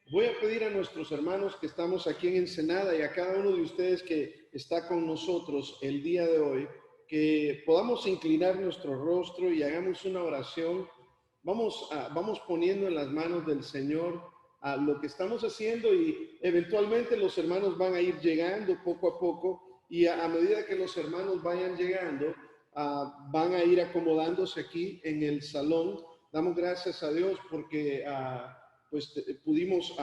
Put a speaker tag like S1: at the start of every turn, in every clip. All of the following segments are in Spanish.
S1: Voy a pedir a nuestros hermanos que estamos aquí en Ensenada y a cada uno de ustedes que está con nosotros el día de hoy, que podamos inclinar nuestro rostro y hagamos una oración. Vamos poniendo en las manos del Señor a lo que estamos haciendo y eventualmente los hermanos van a ir llegando poco a poco y a medida que los hermanos vayan llegando, van a ir acomodándose aquí en el salón. Damos gracias a Dios porque pues pudimos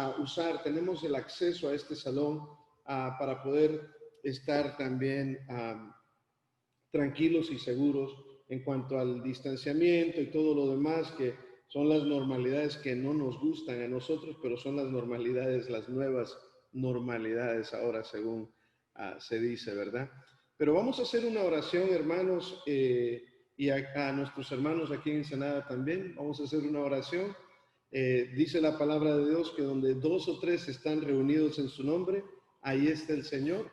S1: tenemos el acceso a este salón para poder estar también tranquilos y seguros en cuanto al distanciamiento y todo lo demás, que son las normalidades que no nos gustan a nosotros, pero son las normalidades, las nuevas normalidades ahora según se dice, ¿verdad? Pero vamos a hacer una oración, hermanos, y a nuestros hermanos aquí en Ensenada también. Vamos a hacer una oración. Dice la palabra de Dios que donde 2 o 3 están reunidos en su nombre, ahí está el Señor.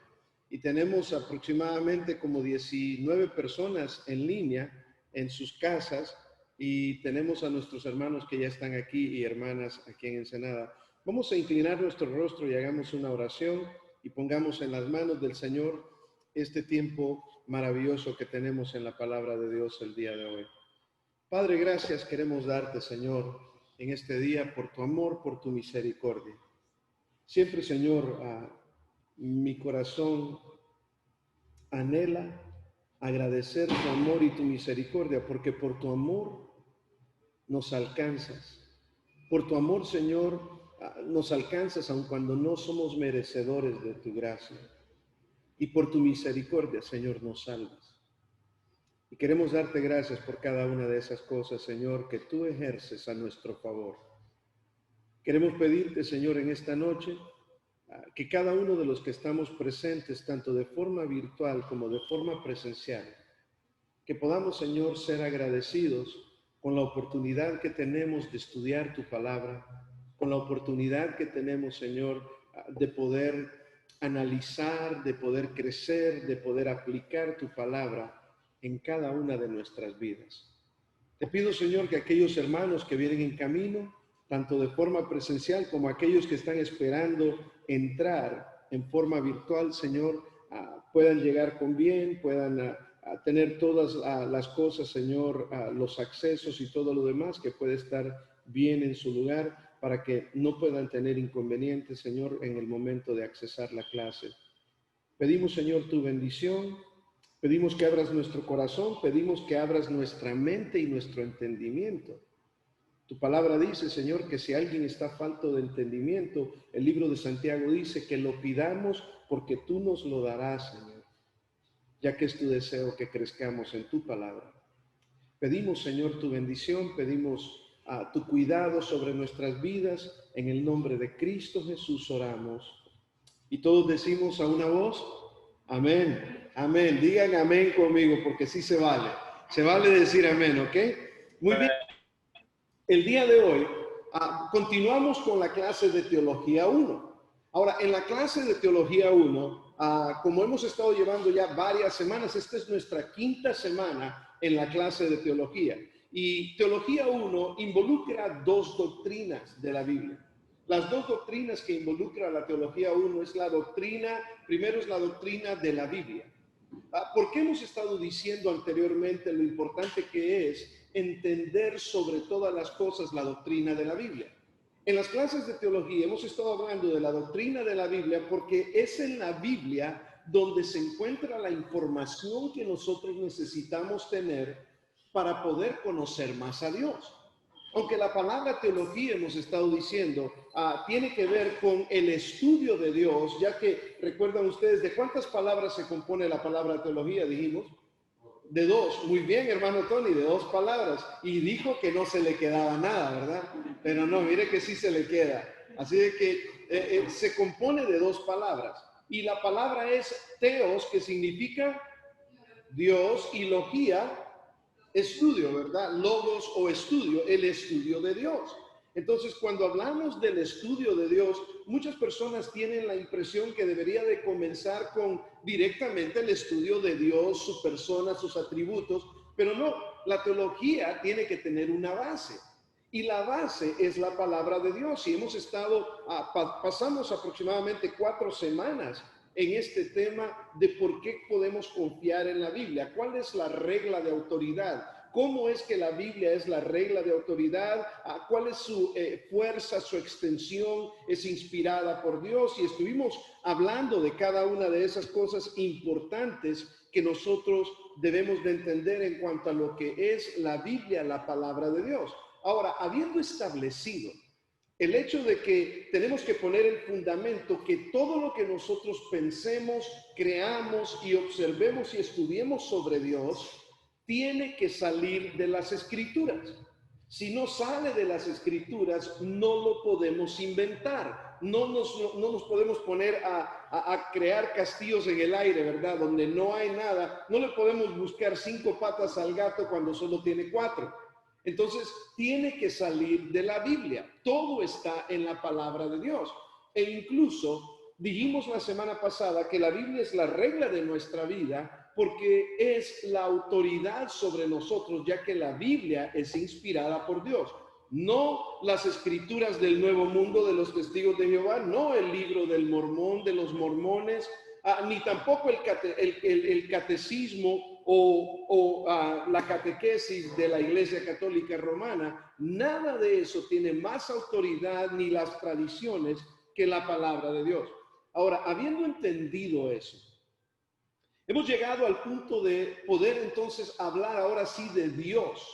S1: Y tenemos aproximadamente como 19 personas en línea en sus casas y tenemos a nuestros hermanos que ya están aquí y hermanas aquí en Ensenada. Vamos a inclinar nuestro rostro y hagamos una oración y pongamos en las manos del Señor este tiempo maravilloso que tenemos en la palabra de Dios el día de hoy. Padre, gracias queremos darte, Señor, en este día por tu amor, por tu misericordia. Siempre, Señor, mi corazón anhela agradecer tu amor y tu misericordia, porque por tu amor nos alcanzas. Por tu amor, Señor, nos alcanzas aun cuando no somos merecedores de tu gracia. Y por tu misericordia, Señor, nos salvas. Y queremos darte gracias por cada una de esas cosas, Señor, que tú ejerces a nuestro favor. Queremos pedirte, Señor, en esta noche, que cada uno de los que estamos presentes, tanto de forma virtual como de forma presencial, que podamos, Señor, ser agradecidos con la oportunidad que tenemos de estudiar tu palabra, con la oportunidad que tenemos, Señor, de poder analizar, de poder crecer, de poder aplicar tu palabra en cada una de nuestras vidas. Te pido, Señor, que aquellos hermanos que vienen en camino, tanto de forma presencial como aquellos que están esperando entrar en forma virtual, Señor, puedan llegar con bien, puedan tener todas las cosas, Señor, los accesos y todo lo demás que puede estar bien en su lugar para que no puedan tener inconvenientes, Señor, en el momento de accesar la clase. Pedimos, Señor, tu bendición. Pedimos que abras nuestro corazón, pedimos que abras nuestra mente y nuestro entendimiento. Tu palabra dice, Señor, que si alguien está falto de entendimiento, el libro de Santiago dice que lo pidamos porque tú nos lo darás, Señor, ya que es tu deseo que crezcamos en tu palabra. Pedimos, Señor, tu bendición, pedimos tu cuidado sobre nuestras vidas. En el nombre de Cristo Jesús oramos. Y todos decimos a una voz, amén, amén. Digan amén conmigo porque sí se vale. Se vale decir amén, ¿ok? Muy bien. El día de hoy continuamos con la clase de Teología 1. Ahora, en la clase de Teología 1, como hemos estado llevando ya varias semanas, esta es nuestra quinta semana en la clase de Teología. Y Teología 1 involucra dos doctrinas de la Biblia. Las dos doctrinas que involucra la Teología 1 es la doctrina, primero es la doctrina de la Biblia. Porque hemos estado diciendo anteriormente lo importante que es entender sobre todas las cosas la doctrina de la Biblia. En las clases de teología hemos estado hablando de la doctrina de la Biblia porque es en la Biblia donde se encuentra la información que nosotros necesitamos tener para poder conocer más a Dios. Aunque la palabra teología, hemos estado diciendo, tiene que ver con el estudio de Dios, ya que recuerdan ustedes de cuántas palabras se compone la palabra teología, dijimos. De dos, muy bien, hermano Tony, de dos palabras. Y dijo que no se le quedaba nada, ¿verdad? Pero no, mire que sí se le queda. Así de que se compone de dos palabras. Y la palabra es teos, que significa Dios, y logía, estudio, ¿verdad? Logos o estudio, el estudio de Dios. Entonces, cuando hablamos del estudio de Dios, muchas personas tienen la impresión que debería de comenzar con directamente el estudio de Dios, su persona, sus atributos, pero no, la teología tiene que tener una base. Y la base es la palabra de Dios. Y hemos estado, pasamos aproximadamente 4 semanas en este tema de por qué podemos confiar en la Biblia. ¿Cuál es la regla de autoridad? ¿Cómo es que la Biblia es la regla de autoridad? ¿Cuál es su fuerza, su extensión? ¿Es inspirada por Dios? Y estuvimos hablando de cada una de esas cosas importantes que nosotros debemos de entender en cuanto a lo que es la Biblia, la palabra de Dios. Ahora, habiendo establecido el hecho de que tenemos que poner el fundamento que todo lo que nosotros pensemos, creamos y observemos y estudiemos sobre Dios, tiene que salir de las Escrituras. Si no sale de las Escrituras, no lo podemos inventar. No nos podemos poner a crear castillos en el aire, ¿verdad? Donde no hay nada. No le podemos buscar 5 patas al gato cuando solo tiene 4. Entonces, tiene que salir de la Biblia. Todo está en la palabra de Dios. E incluso dijimos la semana pasada que la Biblia es la regla de nuestra vida porque es la autoridad sobre nosotros, ya que la Biblia es inspirada por Dios. No las escrituras del Nuevo Mundo de los Testigos de Jehová, no el libro del Mormón, de los mormones, ni tampoco el catecismo o la catequesis de la Iglesia Católica Romana. Nada de eso tiene más autoridad ni las tradiciones que la palabra de Dios. Ahora, habiendo entendido eso, hemos llegado al punto de poder entonces hablar ahora sí de Dios,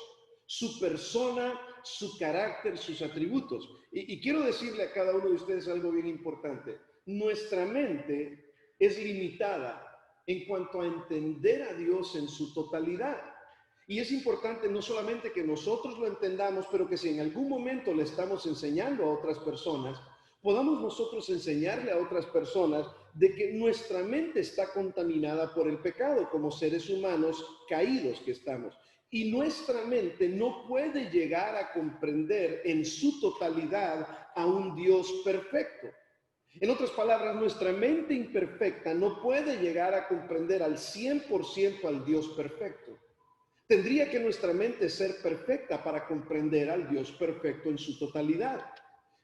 S1: su persona, su carácter, sus atributos. Y quiero decirle a cada uno de ustedes algo bien importante. Nuestra mente es limitada en cuanto a entender a Dios en su totalidad. Y es importante no solamente que nosotros lo entendamos, pero que si en algún momento le estamos enseñando a otras personas, podamos nosotros enseñarle a otras personas de que nuestra mente está contaminada por el pecado como seres humanos caídos que estamos. Y nuestra mente no puede llegar a comprender en su totalidad a un Dios perfecto. En otras palabras, nuestra mente imperfecta no puede llegar a comprender al 100% al Dios perfecto. Tendría que nuestra mente ser perfecta para comprender al Dios perfecto en su totalidad.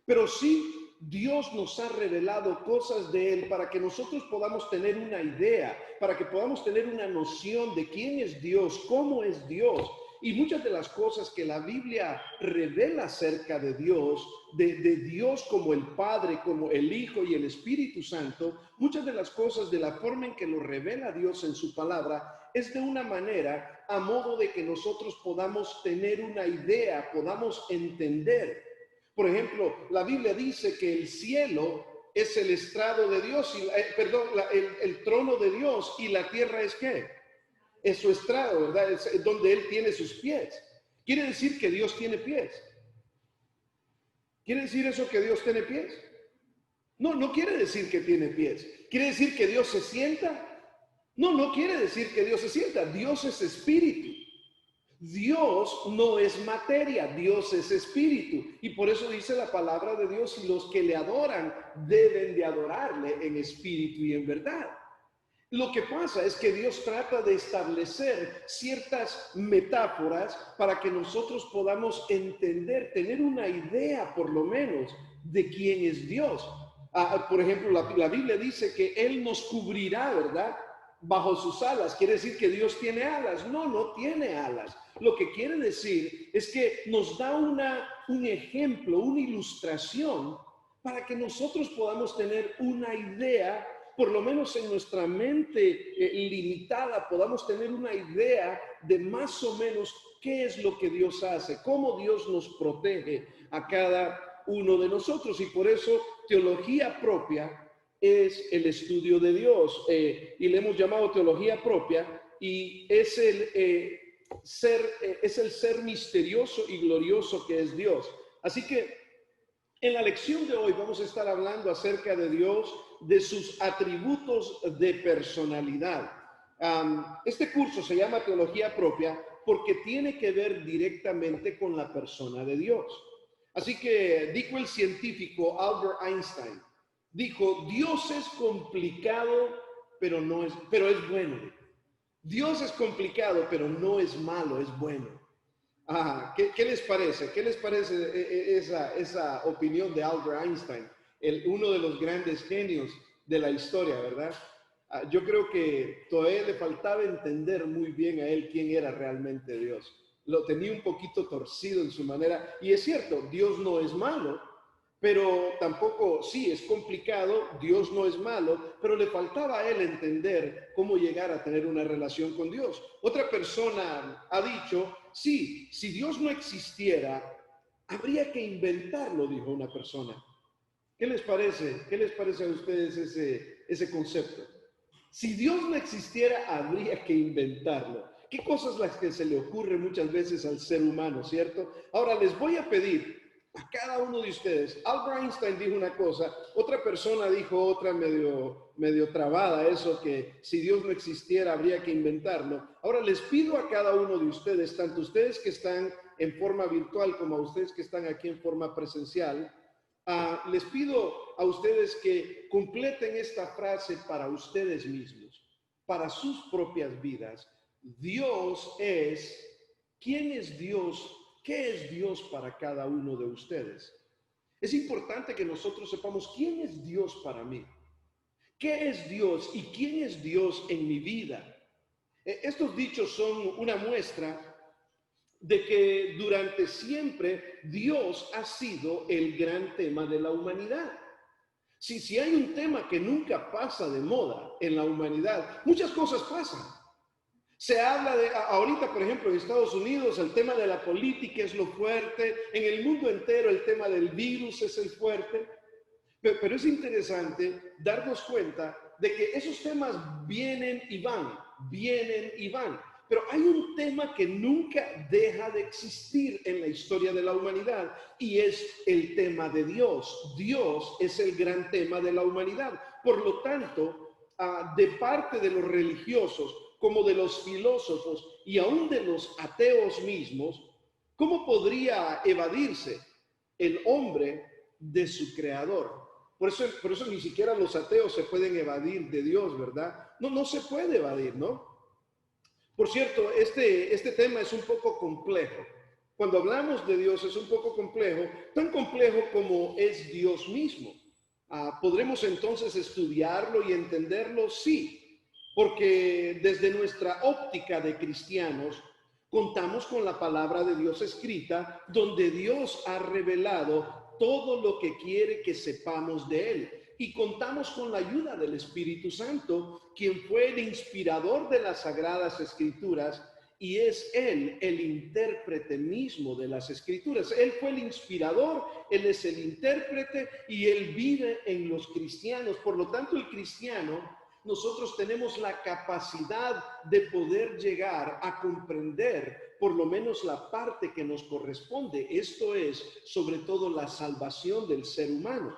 S1: Pero sí, Dios nos ha revelado cosas de Él para que nosotros podamos tener una idea, para que podamos tener una noción de quién es Dios, cómo es Dios. Y muchas de las cosas que la Biblia revela acerca de Dios, de Dios como el Padre, como el Hijo y el Espíritu Santo, muchas de las cosas de la forma en que lo revela Dios en su palabra, es de una manera a modo de que nosotros podamos tener una idea, podamos entender. Por ejemplo, la Biblia dice que el cielo es el estrado de Dios, el trono de Dios, y la tierra es ¿qué? Es su estrado, ¿verdad? Es donde Él tiene sus pies. Quiere decir que Dios tiene pies. ¿Quiere decir eso que Dios tiene pies? No, no quiere decir que tiene pies. ¿Quiere decir que Dios se sienta? No, no quiere decir que Dios se sienta. Dios es espíritu. Dios no es materia, Dios es espíritu. Y por eso dice la palabra de Dios, y los que le adoran deben de adorarle en espíritu y en verdad. Lo que pasa es que Dios trata de establecer ciertas metáforas para que nosotros podamos entender, tener una idea por lo menos de quién es Dios. Por ejemplo, la Biblia dice que Él nos cubrirá, ¿verdad? Bajo sus alas. ¿Quiere decir que Dios tiene alas? No, no tiene alas. Lo que quiere decir es que nos da un ejemplo, una ilustración para que nosotros podamos tener una idea, por lo menos en nuestra mente limitada, podamos tener una idea de más o menos qué es lo que Dios hace, cómo Dios nos protege a cada uno de nosotros. Y por eso teología propia es el estudio de Dios, y le hemos llamado teología propia, y es el ser misterioso y glorioso que es Dios. Así que en la lección de hoy vamos a estar hablando acerca de Dios, de sus atributos de personalidad. Este curso se llama Teología Propia porque tiene que ver directamente con la persona de Dios. Así que dijo el científico Albert Einstein, dijo, Dios es complicado, pero es bueno. Dios es complicado, pero no es malo, es bueno. ¿Qué les parece? ¿Qué les parece esa opinión de Albert Einstein, uno de los grandes genios de la historia, ¿verdad? Yo creo que todavía le faltaba entender muy bien a él quién era realmente Dios. Lo tenía un poquito torcido en su manera. Y es cierto, Dios no es malo, pero tampoco, sí, es complicado, Dios no es malo, pero le faltaba a él entender cómo llegar a tener una relación con Dios. Otra persona ha dicho, sí, si Dios no existiera, habría que inventarlo, dijo una persona. ¿Qué les parece? ¿Qué les parece a ustedes ese concepto? Si Dios no existiera, habría que inventarlo. ¿Qué cosas las que se le ocurre muchas veces al ser humano, cierto? Ahora les voy a pedir a cada uno de ustedes. Albert Einstein dijo una cosa, otra persona dijo otra medio trabada, eso que si Dios no existiera habría que inventarlo. Ahora les pido a cada uno de ustedes, tanto ustedes que están en forma virtual como a ustedes que están aquí en forma presencial, les pido a ustedes que completen esta frase para ustedes mismos, para sus propias vidas. Dios es, ¿quién es Dios? ¿Qué es Dios para cada uno de ustedes? Es importante que nosotros sepamos quién es Dios para mí, qué es Dios y quién es Dios en mi vida. Estos dichos son una muestra de que durante siempre Dios ha sido el gran tema de la humanidad. Si hay un tema que nunca pasa de moda en la humanidad, muchas cosas pasan. Se habla de, ahorita por ejemplo en Estados Unidos, el tema de la política es lo fuerte, en el mundo entero el tema del virus es el fuerte, pero es interesante darnos cuenta de que esos temas vienen y van, vienen y van. Pero hay un tema que nunca deja de existir en la historia de la humanidad y es el tema de Dios. Dios es el gran tema de la humanidad. Por lo tanto, de parte de los religiosos, como de los filósofos y aún de los ateos mismos, ¿cómo podría evadirse el hombre de su creador? Por eso ni siquiera los ateos se pueden evadir de Dios, ¿verdad? No se puede evadir, ¿no? Por cierto, este tema es un poco complejo. Cuando hablamos de Dios es un poco complejo, tan complejo como es Dios mismo. ¿Podremos entonces estudiarlo y entenderlo? Sí, porque desde nuestra óptica de cristianos contamos con la palabra de Dios escrita, donde Dios ha revelado todo lo que quiere que sepamos de Él. Y contamos con la ayuda del Espíritu Santo, quien fue el inspirador de las Sagradas Escrituras y es Él el intérprete mismo de las Escrituras. Él fue el inspirador, Él es el intérprete y Él vive en los cristianos. Por lo tanto, el cristiano, nosotros tenemos la capacidad de poder llegar a comprender por lo menos la parte que nos corresponde. Esto es, sobre todo, la salvación del ser humano.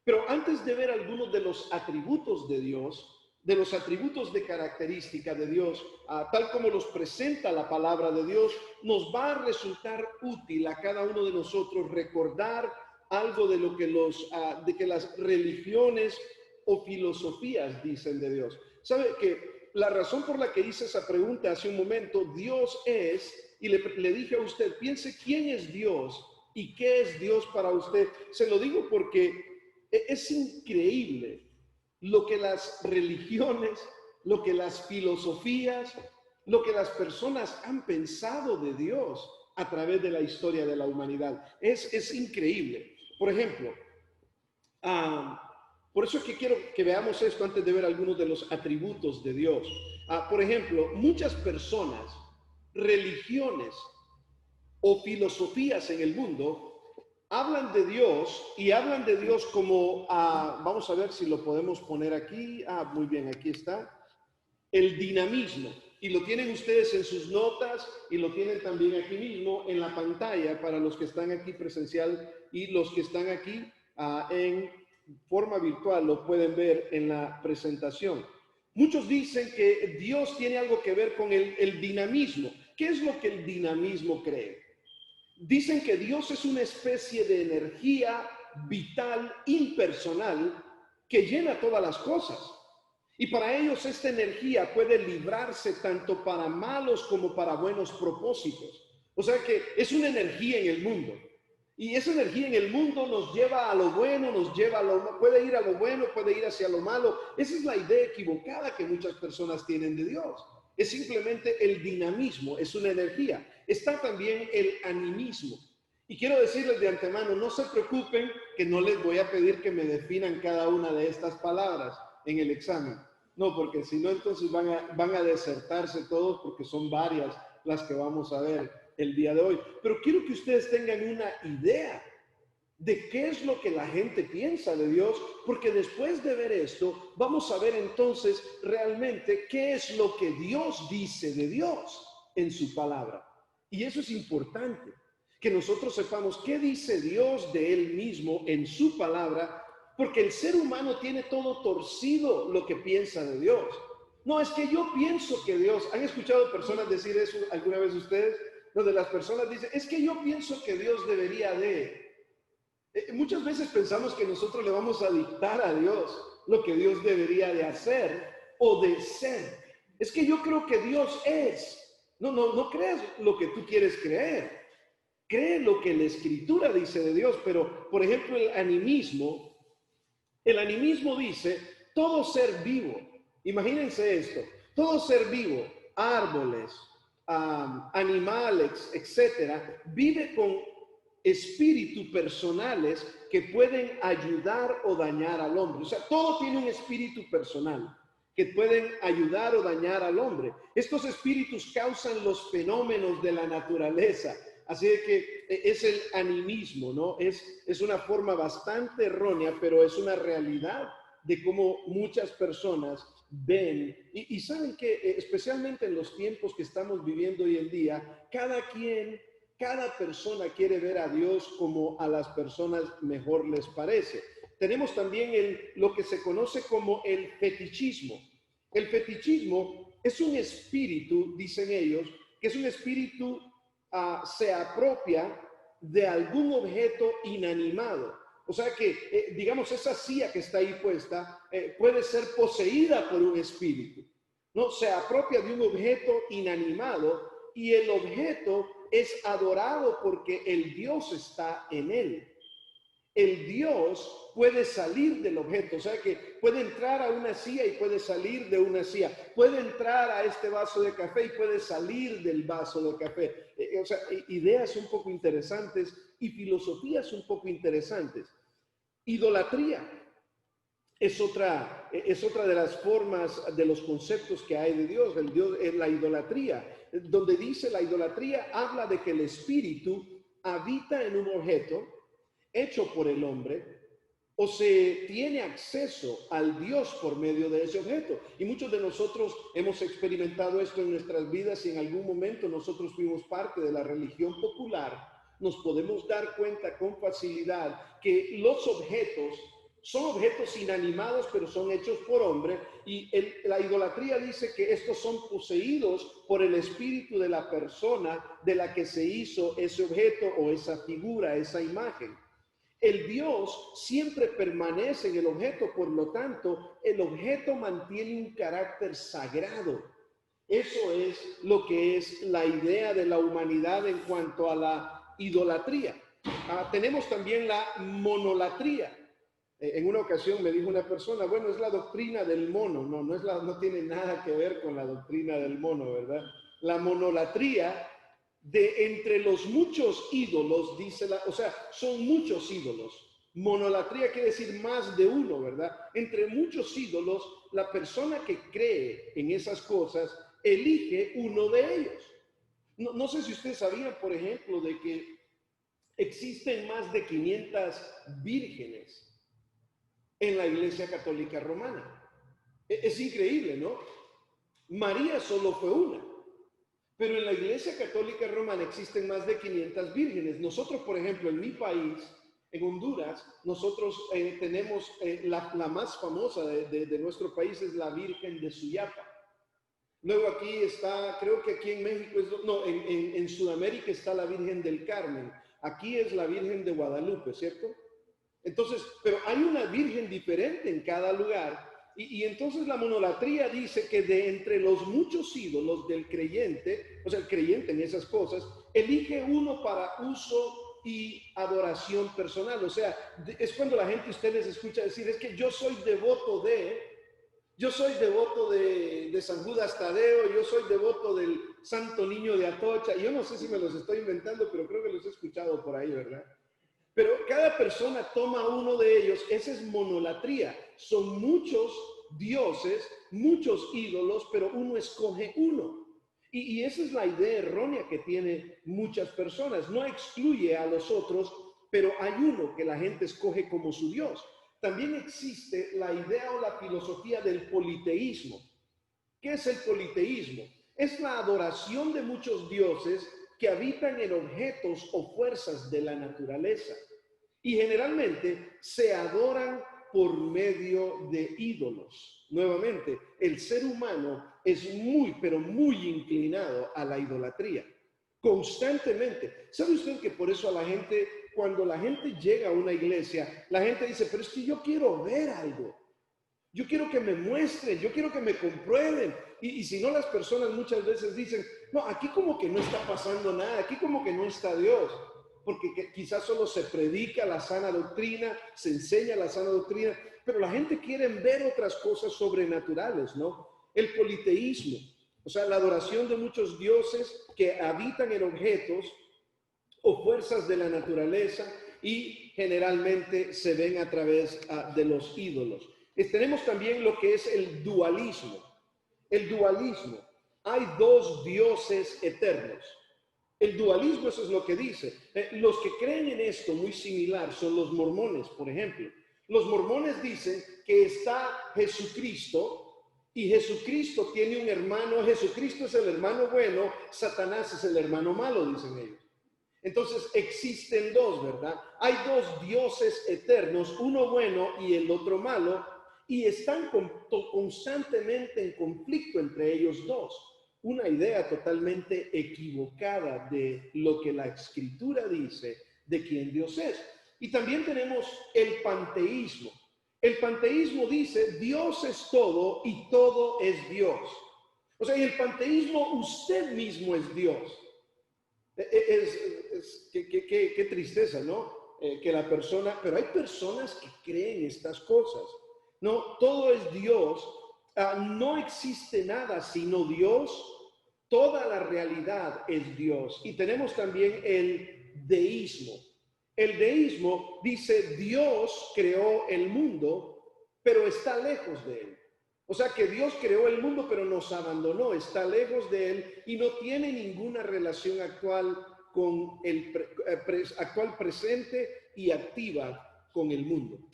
S1: Pero antes de ver algunos de los atributos de Dios, de los atributos de característica de Dios, tal como los presenta la palabra de Dios, nos va a resultar útil a cada uno de nosotros recordar algo de lo que de que las religiones o filosofías dicen de Dios. ¿Sabe que la razón por la que hice esa pregunta hace un momento, Dios es, y le dije a usted, piense quién es Dios y qué es Dios para usted? Se lo digo porque es increíble lo que las religiones, lo que las filosofías, lo que las personas han pensado de Dios a través de la historia de la humanidad. Es increíble. Por ejemplo, por eso es que quiero que veamos esto antes de ver algunos de los atributos de Dios. Por ejemplo, muchas personas, religiones o filosofías en el mundo hablan de Dios y hablan de Dios como, vamos a ver si lo podemos poner aquí. Muy bien, aquí está. El dinamismo. Y lo tienen ustedes en sus notas y lo tienen también aquí mismo en la pantalla para los que están aquí presencial y los que están aquí en forma virtual lo pueden ver en la presentación. Muchos dicen que Dios tiene algo que ver con el dinamismo. ¿Qué es lo que el dinamismo cree? Dicen que Dios es una especie de energía vital, impersonal, que llena todas las cosas. Y para ellos esta energía puede librarse tanto para malos como para buenos propósitos. O sea que es una energía en el mundo. Y esa energía en el mundo nos lleva a lo bueno, nos lleva a lo, puede ir a lo bueno, puede ir hacia lo malo. Esa es la idea equivocada que muchas personas tienen de Dios. Es simplemente el dinamismo, es una energía. Está también el animismo. Y quiero decirles de antemano, no se preocupen que no les voy a pedir que me definan cada una de estas palabras en el examen. No, porque si no, entonces van a desertarse todos porque son varias las que vamos a ver el día de hoy. Pero quiero que ustedes tengan una idea de qué es lo que la gente piensa de Dios, porque después de ver esto, vamos a ver entonces realmente qué es lo que Dios dice de Dios en su palabra. Y eso es importante, que nosotros sepamos qué dice Dios de Él mismo en su palabra, porque el ser humano tiene todo torcido lo que piensa de Dios. No, es que yo pienso que Dios, ¿han escuchado personas decir eso alguna vez ustedes? Donde las personas dicen, es que yo pienso que Dios debería de... Muchas veces pensamos que nosotros le vamos a dictar a Dios lo que Dios debería de hacer o de ser. Es que yo creo que Dios es. No creas lo que tú quieres creer. Cree lo que la Escritura dice de Dios. Pero, por ejemplo, el animismo dice, todo ser vivo, imagínense esto, todo ser vivo, árboles, animales, etcétera, vive con espíritus personales que pueden ayudar o dañar al hombre. O sea, todo tiene un espíritu personal que pueden ayudar o dañar al hombre. Estos espíritus causan los fenómenos de la naturaleza. Así de que es el animismo, ¿no? Es una forma bastante errónea, pero es una realidad de cómo muchas personas ven. Y saben que especialmente en los tiempos que estamos viviendo hoy en día, cada persona quiere ver a Dios como a las personas mejor les parece. Tenemos también lo que se conoce como el fetichismo. El fetichismo es un espíritu, dicen ellos, que es un espíritu se apropia de algún objeto inanimado. O sea que, digamos, esa silla que está ahí puesta puede ser poseída por un espíritu. No, se apropia de un objeto inanimado y el objeto es adorado porque el Dios está en él. El Dios puede salir del objeto, o sea que puede entrar a una silla y puede salir de una silla, puede entrar a este vaso de café y puede salir del vaso de café. O sea, ideas un poco interesantes y filosofías un poco interesantes. Idolatría es otra de las formas, de los conceptos que hay de Dios. El Dios es la idolatría, donde dice la idolatría habla de que el espíritu habita en un objeto hecho por el hombre, o se tiene acceso al Dios por medio de ese objeto. Y muchos de nosotros hemos experimentado esto en nuestras vidas y en algún momento nosotros fuimos parte de la religión popular. Nos podemos dar cuenta con facilidad que los objetos son objetos inanimados, pero son hechos por hombre, y la idolatría dice que estos son poseídos por el espíritu de la persona de la que se hizo ese objeto o esa figura, esa imagen. El Dios siempre permanece en el objeto, por lo tanto, el objeto mantiene un carácter sagrado. Eso es lo que es la idea de la humanidad en cuanto a la idolatría. Tenemos también la monolatría. En una ocasión me dijo una persona, bueno, es la doctrina del mono. No tiene nada que ver con la doctrina del mono, ¿verdad? La monolatría, de entre los muchos ídolos, o sea, son muchos ídolos. Monolatría quiere decir más de uno, ¿verdad? Entre muchos ídolos, la persona que cree en esas cosas elige uno de ellos. No sé si ustedes sabían, por ejemplo, de que existen más de 500 vírgenes en la Iglesia Católica Romana. Es increíble, ¿no? María solo fue una. Pero en la Iglesia Católica Romana existen más de 500 vírgenes. Nosotros, por ejemplo, en mi país, en Honduras, nosotros tenemos la más famosa de nuestro país es la Virgen de Suyapa. Luego aquí está, creo que aquí en México, en Sudamérica está la Virgen del Carmen. Aquí es la Virgen de Guadalupe, ¿cierto? Entonces, pero hay una virgen diferente en cada lugar. Y entonces la monolatría dice que de entre los muchos ídolos del creyente, o sea, el creyente en esas cosas, elige uno para uso y adoración personal. O sea, es cuando la gente, ustedes escucha decir, es que yo soy devoto de San Judas Tadeo, yo soy devoto del Santo Niño de Atocha. Yo no sé si me los estoy inventando, pero creo que los he escuchado por ahí, ¿verdad? Pero cada persona toma uno de ellos. Esa es monolatría. Son muchos dioses, muchos ídolos, pero uno escoge uno. Y esa es la idea errónea que tienen muchas personas. No excluye a los otros, pero hay uno que la gente escoge como su Dios. También existe la idea o la filosofía del politeísmo. ¿Qué es el politeísmo? Es la adoración de muchos dioses que habitan en objetos o fuerzas de la naturaleza. Y generalmente se adoran por medio de ídolos. Nuevamente, el ser humano es muy, pero muy inclinado a la idolatría. Constantemente. ¿Sabe usted que por eso a la gente, cuando la gente llega a una iglesia, la gente dice, pero es que yo quiero ver algo? Yo quiero que me muestren, yo quiero que me comprueben. Y si no, las personas muchas veces dicen, no, aquí como que no está pasando nada, aquí como que no está Dios. Porque quizás solo se predica la sana doctrina, se enseña la sana doctrina, pero la gente quiere ver otras cosas sobrenaturales, ¿no? El politeísmo, o sea, la adoración de muchos dioses que habitan en objetos o fuerzas de la naturaleza y generalmente se ven a través de los ídolos. Tenemos también lo que es el dualismo. El dualismo. Hay dos dioses eternos. El dualismo, eso es lo que dice. Los que creen en esto muy similar son los mormones, por ejemplo. Los mormones dicen que está Jesucristo y Jesucristo tiene un hermano. Jesucristo es el hermano bueno, Satanás es el hermano malo, dicen ellos. Entonces existen dos, ¿verdad? Hay dos dioses eternos, uno bueno y el otro malo, y están constantemente en conflicto entre ellos dos. Una idea totalmente equivocada de lo que la Escritura dice de quién Dios es. Y también tenemos el panteísmo. El panteísmo dice, Dios es todo y todo es Dios. O sea, en el panteísmo usted mismo es Dios. Qué tristeza, ¿no? Que la persona, pero hay personas que creen estas cosas. No, todo es Dios. No existe nada sino Dios. Toda la realidad es Dios. Y tenemos también el deísmo. El deísmo dice Dios creó el mundo, pero está lejos de él. O sea que Dios creó el mundo, pero nos abandonó, está lejos de él y no tiene ninguna relación actual con el actual presente y activa con el mundo.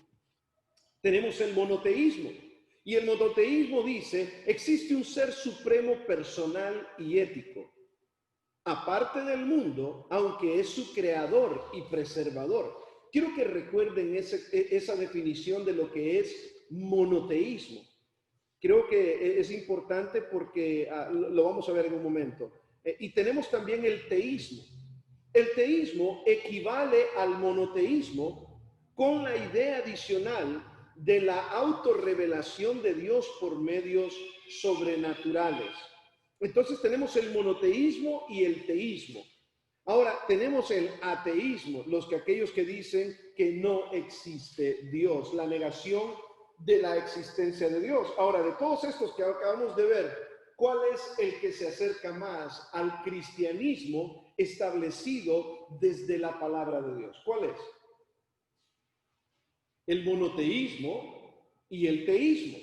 S1: Tenemos el monoteísmo. Y el monoteísmo dice, existe un ser supremo personal y ético, aparte del mundo, aunque es su creador y preservador. Quiero que recuerden esa definición de lo que es monoteísmo. Creo que es importante porque lo vamos a ver en un momento. Y tenemos también el teísmo. El teísmo equivale al monoteísmo con la idea adicional de la autorrevelación de Dios por medios sobrenaturales. Entonces tenemos el monoteísmo y el teísmo. Ahora tenemos el ateísmo, aquellos que dicen que no existe Dios, la negación de la existencia de Dios. Ahora, de todos estos que acabamos de ver, ¿cuál es el que se acerca más al cristianismo establecido desde la palabra de Dios? ¿Cuál es? El monoteísmo y el teísmo.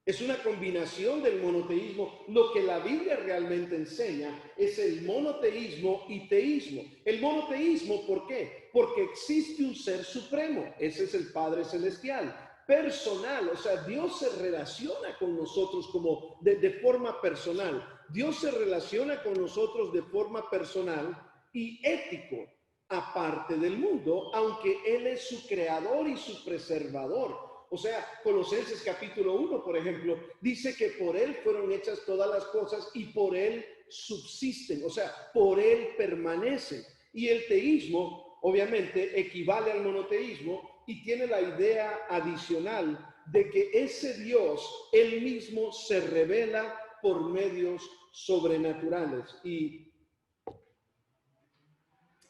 S1: Es una combinación del monoteísmo. Lo que la Biblia realmente enseña es el monoteísmo y teísmo. El monoteísmo, ¿por qué? Porque existe un ser supremo. Ese es el Padre Celestial. Personal, o sea, Dios se relaciona con nosotros como de forma personal. Dios se relaciona con nosotros de forma personal y ético, aparte del mundo, aunque Él es su creador y su preservador. O sea, Colosenses capítulo 1, por ejemplo, dice que por Él fueron hechas todas las cosas y por Él subsisten, o sea, por Él permanecen. Y el teísmo, obviamente, equivale al monoteísmo y tiene la idea adicional de que ese Dios, Él mismo se revela por medios sobrenaturales. Y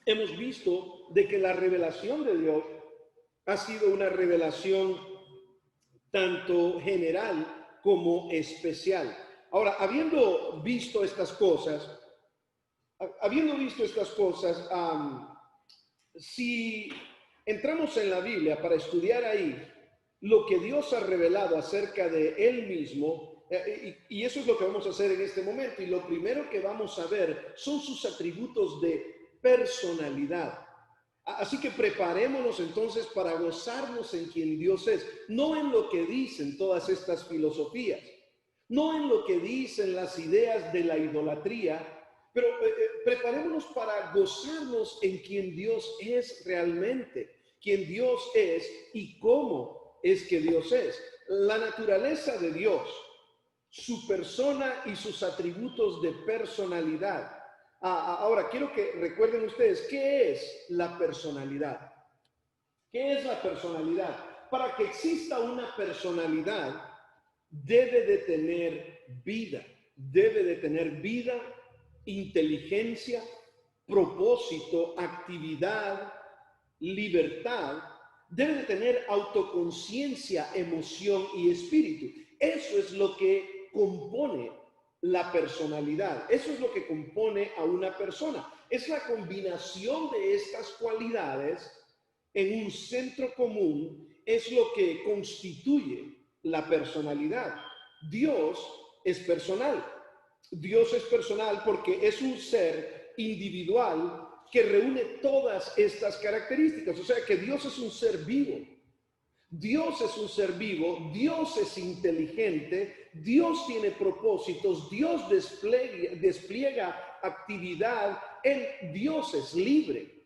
S1: hemos visto de que la revelación de Dios ha sido una revelación tanto general como especial. Ahora, habiendo visto estas cosas, si entramos en la Biblia para estudiar ahí lo que Dios ha revelado acerca de Él mismo, y eso es lo que vamos a hacer en este momento, y lo primero que vamos a ver son sus atributos de personalidad. Así que preparémonos entonces para gozarnos en quien Dios es, no en lo que dicen todas estas filosofías, no en lo que dicen las ideas de la idolatría, pero preparémonos para gozarnos en quien Dios es realmente, quien Dios es y cómo es que Dios es. La naturaleza de Dios, su persona y sus atributos de personalidad. Ahora, quiero que recuerden ustedes, ¿qué es la personalidad? ¿Qué es la personalidad? Para que exista una personalidad, debe de tener vida, inteligencia, propósito, actividad, libertad, debe de tener autoconciencia, emoción y espíritu. Eso es lo que compone la personalidad. Eso es lo que compone a una persona. Es la combinación de estas cualidades en un centro común, es lo que constituye la personalidad. Dios es personal. Dios es personal porque es un ser individual que reúne todas estas características. O sea que Dios es un ser vivo. Dios es un ser vivo, Dios es inteligente, Dios tiene propósitos, Dios despliega actividad, Dios es libre,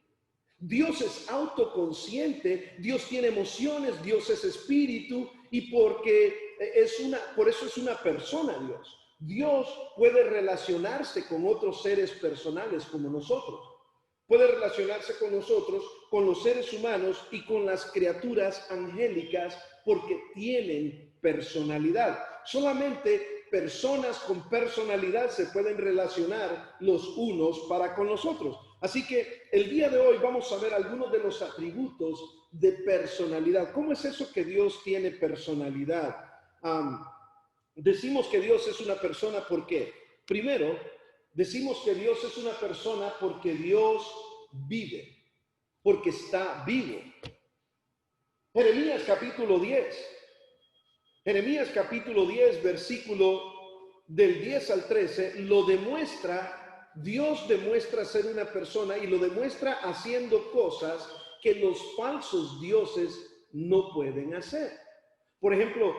S1: Dios es autoconsciente, Dios tiene emociones, Dios es espíritu y por eso es una persona Dios. Dios puede relacionarse con otros seres personales como nosotros. Puede relacionarse con nosotros, con los seres humanos y con las criaturas angélicas porque tienen personalidad. Solamente personas con personalidad se pueden relacionar los unos para con los otros. Así que el día de hoy vamos a ver algunos de los atributos de personalidad. ¿Cómo es eso que Dios tiene personalidad? Decimos que Dios es una persona, ¿por qué? Primero, decimos que Dios es una persona porque Dios vive, porque está vivo. Jeremías capítulo 10, versículo del 10 al 13, lo demuestra, Dios demuestra ser una persona y lo demuestra haciendo cosas que los falsos dioses no pueden hacer. Por ejemplo,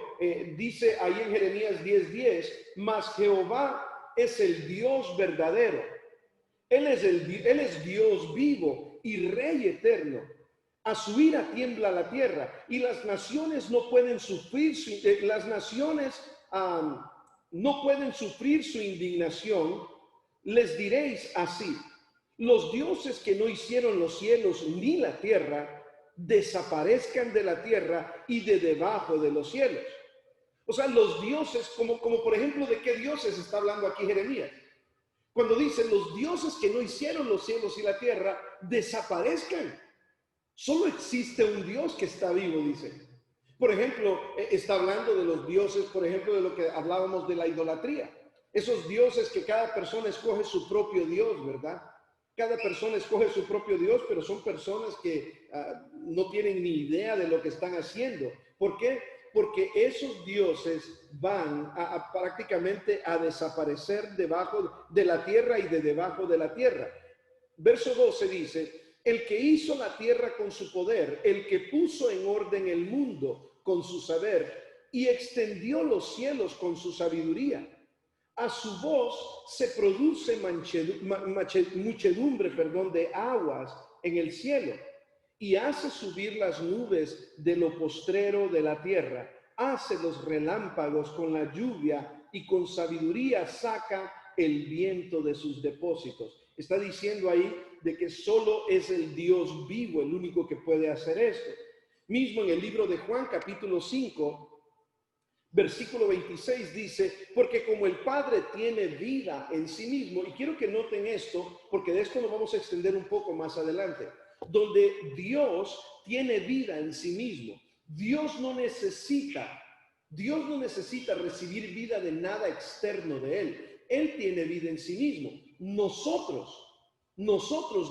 S1: dice ahí en Jeremías 10:10, mas Jehová es el Dios verdadero. Él es Dios vivo y Rey eterno. A su ira tiembla la tierra y las naciones no pueden sufrir no pueden sufrir su indignación. Les diréis así: los dioses que no hicieron los cielos ni la tierra desaparezcan de la tierra y de debajo de los cielos. O sea, los dioses, como por ejemplo, ¿de qué dioses está hablando aquí Jeremías? Cuando dice los dioses que no hicieron los cielos y la tierra desaparezcan. Solo existe un Dios que está vivo, dice. Por ejemplo, está hablando de los dioses, por ejemplo, de lo que hablábamos de la idolatría. Esos dioses que cada persona escoge su propio Dios, ¿verdad? Cada persona escoge su propio Dios, pero son personas que no tienen ni idea de lo que están haciendo. ¿Por qué? Porque esos dioses van prácticamente a desaparecer debajo de la tierra y de debajo de la tierra. Verso 12 dice: el que hizo la tierra con su poder, el que puso en orden el mundo con su saber y extendió los cielos con su sabiduría. A su voz se produce muchedumbre de aguas en el cielo y hace subir las nubes de lo postrero de la tierra. Hace los relámpagos con la lluvia y con sabiduría saca el viento de sus depósitos. Está diciendo ahí de que solo es el Dios vivo el único que puede hacer esto. Mismo en el libro de Juan capítulo 5, Versículo 26 dice, porque como el Padre tiene vida en sí mismo, y quiero que noten esto, porque de esto nos vamos a extender un poco más adelante, donde Dios tiene vida en sí mismo. Dios no necesita recibir vida de nada externo de Él. Él tiene vida en sí mismo. Nosotros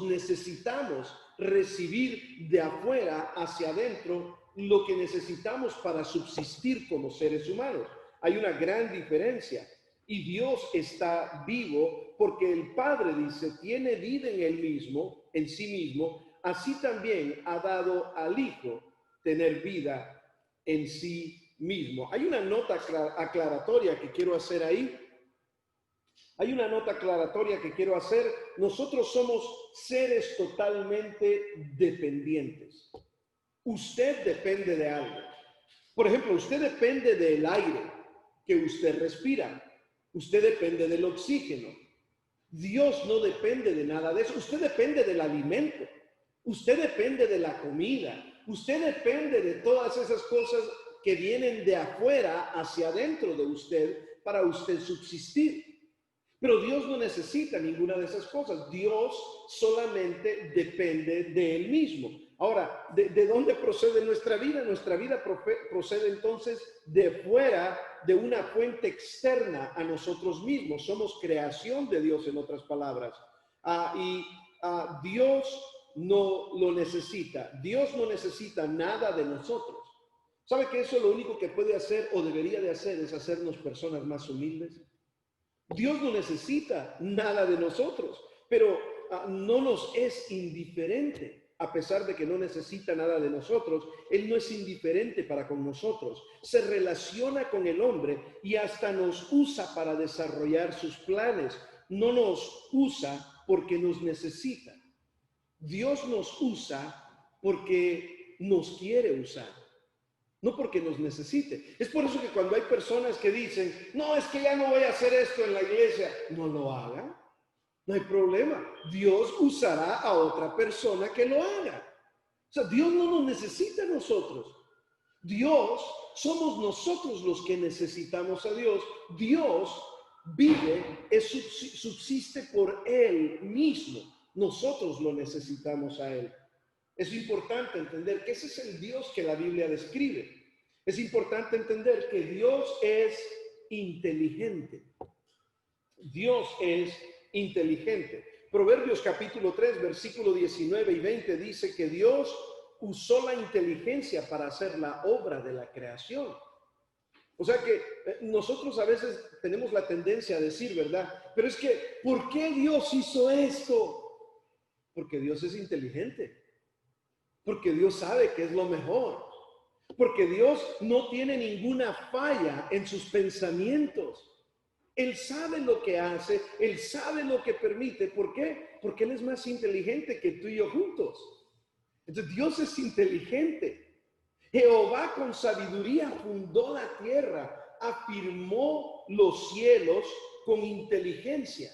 S1: necesitamos recibir de afuera hacia adentro lo que necesitamos para subsistir como seres humanos. Hay una gran diferencia. Y Dios está vivo porque el Padre dice, tiene vida en él mismo, en sí mismo, así también ha dado al Hijo tener vida en sí mismo. Hay una nota aclaratoria que quiero hacer ahí. Hay una nota aclaratoria que quiero hacer. Nosotros somos seres totalmente dependientes. Usted depende de algo. Por ejemplo, usted depende del aire que usted respira. Usted depende del oxígeno. Dios no depende de nada de eso. Usted depende del alimento. Usted depende de la comida. Usted depende de todas esas cosas que vienen de afuera hacia adentro de usted para usted subsistir. Pero Dios no necesita ninguna de esas cosas. Dios solamente depende de Él mismo. Ahora, ¿de dónde procede nuestra vida? Nuestra vida procede entonces de fuera, de una fuente externa a nosotros mismos. Somos creación de Dios, en otras palabras. Dios no lo necesita. Dios no necesita nada de nosotros. ¿Sabe que eso lo único que puede hacer o debería de hacer es hacernos personas más humildes? Dios no necesita nada de nosotros, pero no nos es indiferente. A pesar de que no necesita nada de nosotros, Él no es indiferente para con nosotros. Se relaciona con el hombre y hasta nos usa para desarrollar sus planes. No nos usa porque nos necesita. Dios nos usa porque nos quiere usar. No porque nos necesite. Es por eso que cuando hay personas que dicen, no, es que ya no voy a hacer esto en la iglesia, no lo hagan. No hay problema. Dios usará a otra persona que lo haga. O sea, Dios no nos necesita a nosotros. Dios, somos nosotros los que necesitamos a Dios. Dios vive, subsiste por Él mismo. Nosotros lo necesitamos a Él. Es importante entender que ese es el Dios que la Biblia describe. Es importante entender que Dios es inteligente. Dios es inteligente. Proverbios capítulo 3, versículo 19 y 20 dice que Dios usó la inteligencia para hacer la obra de la creación. O sea que nosotros a veces tenemos la tendencia a decir, ¿verdad? Pero es que, ¿por qué Dios hizo esto? Porque Dios es inteligente. Porque Dios sabe que es lo mejor. Porque Dios no tiene ninguna falla en sus pensamientos. Él sabe lo que hace, Él sabe lo que permite. ¿Por qué? Porque Él es más inteligente que tú y yo juntos. Entonces Dios es inteligente. Jehová con sabiduría fundó la tierra, afirmó los cielos con inteligencia.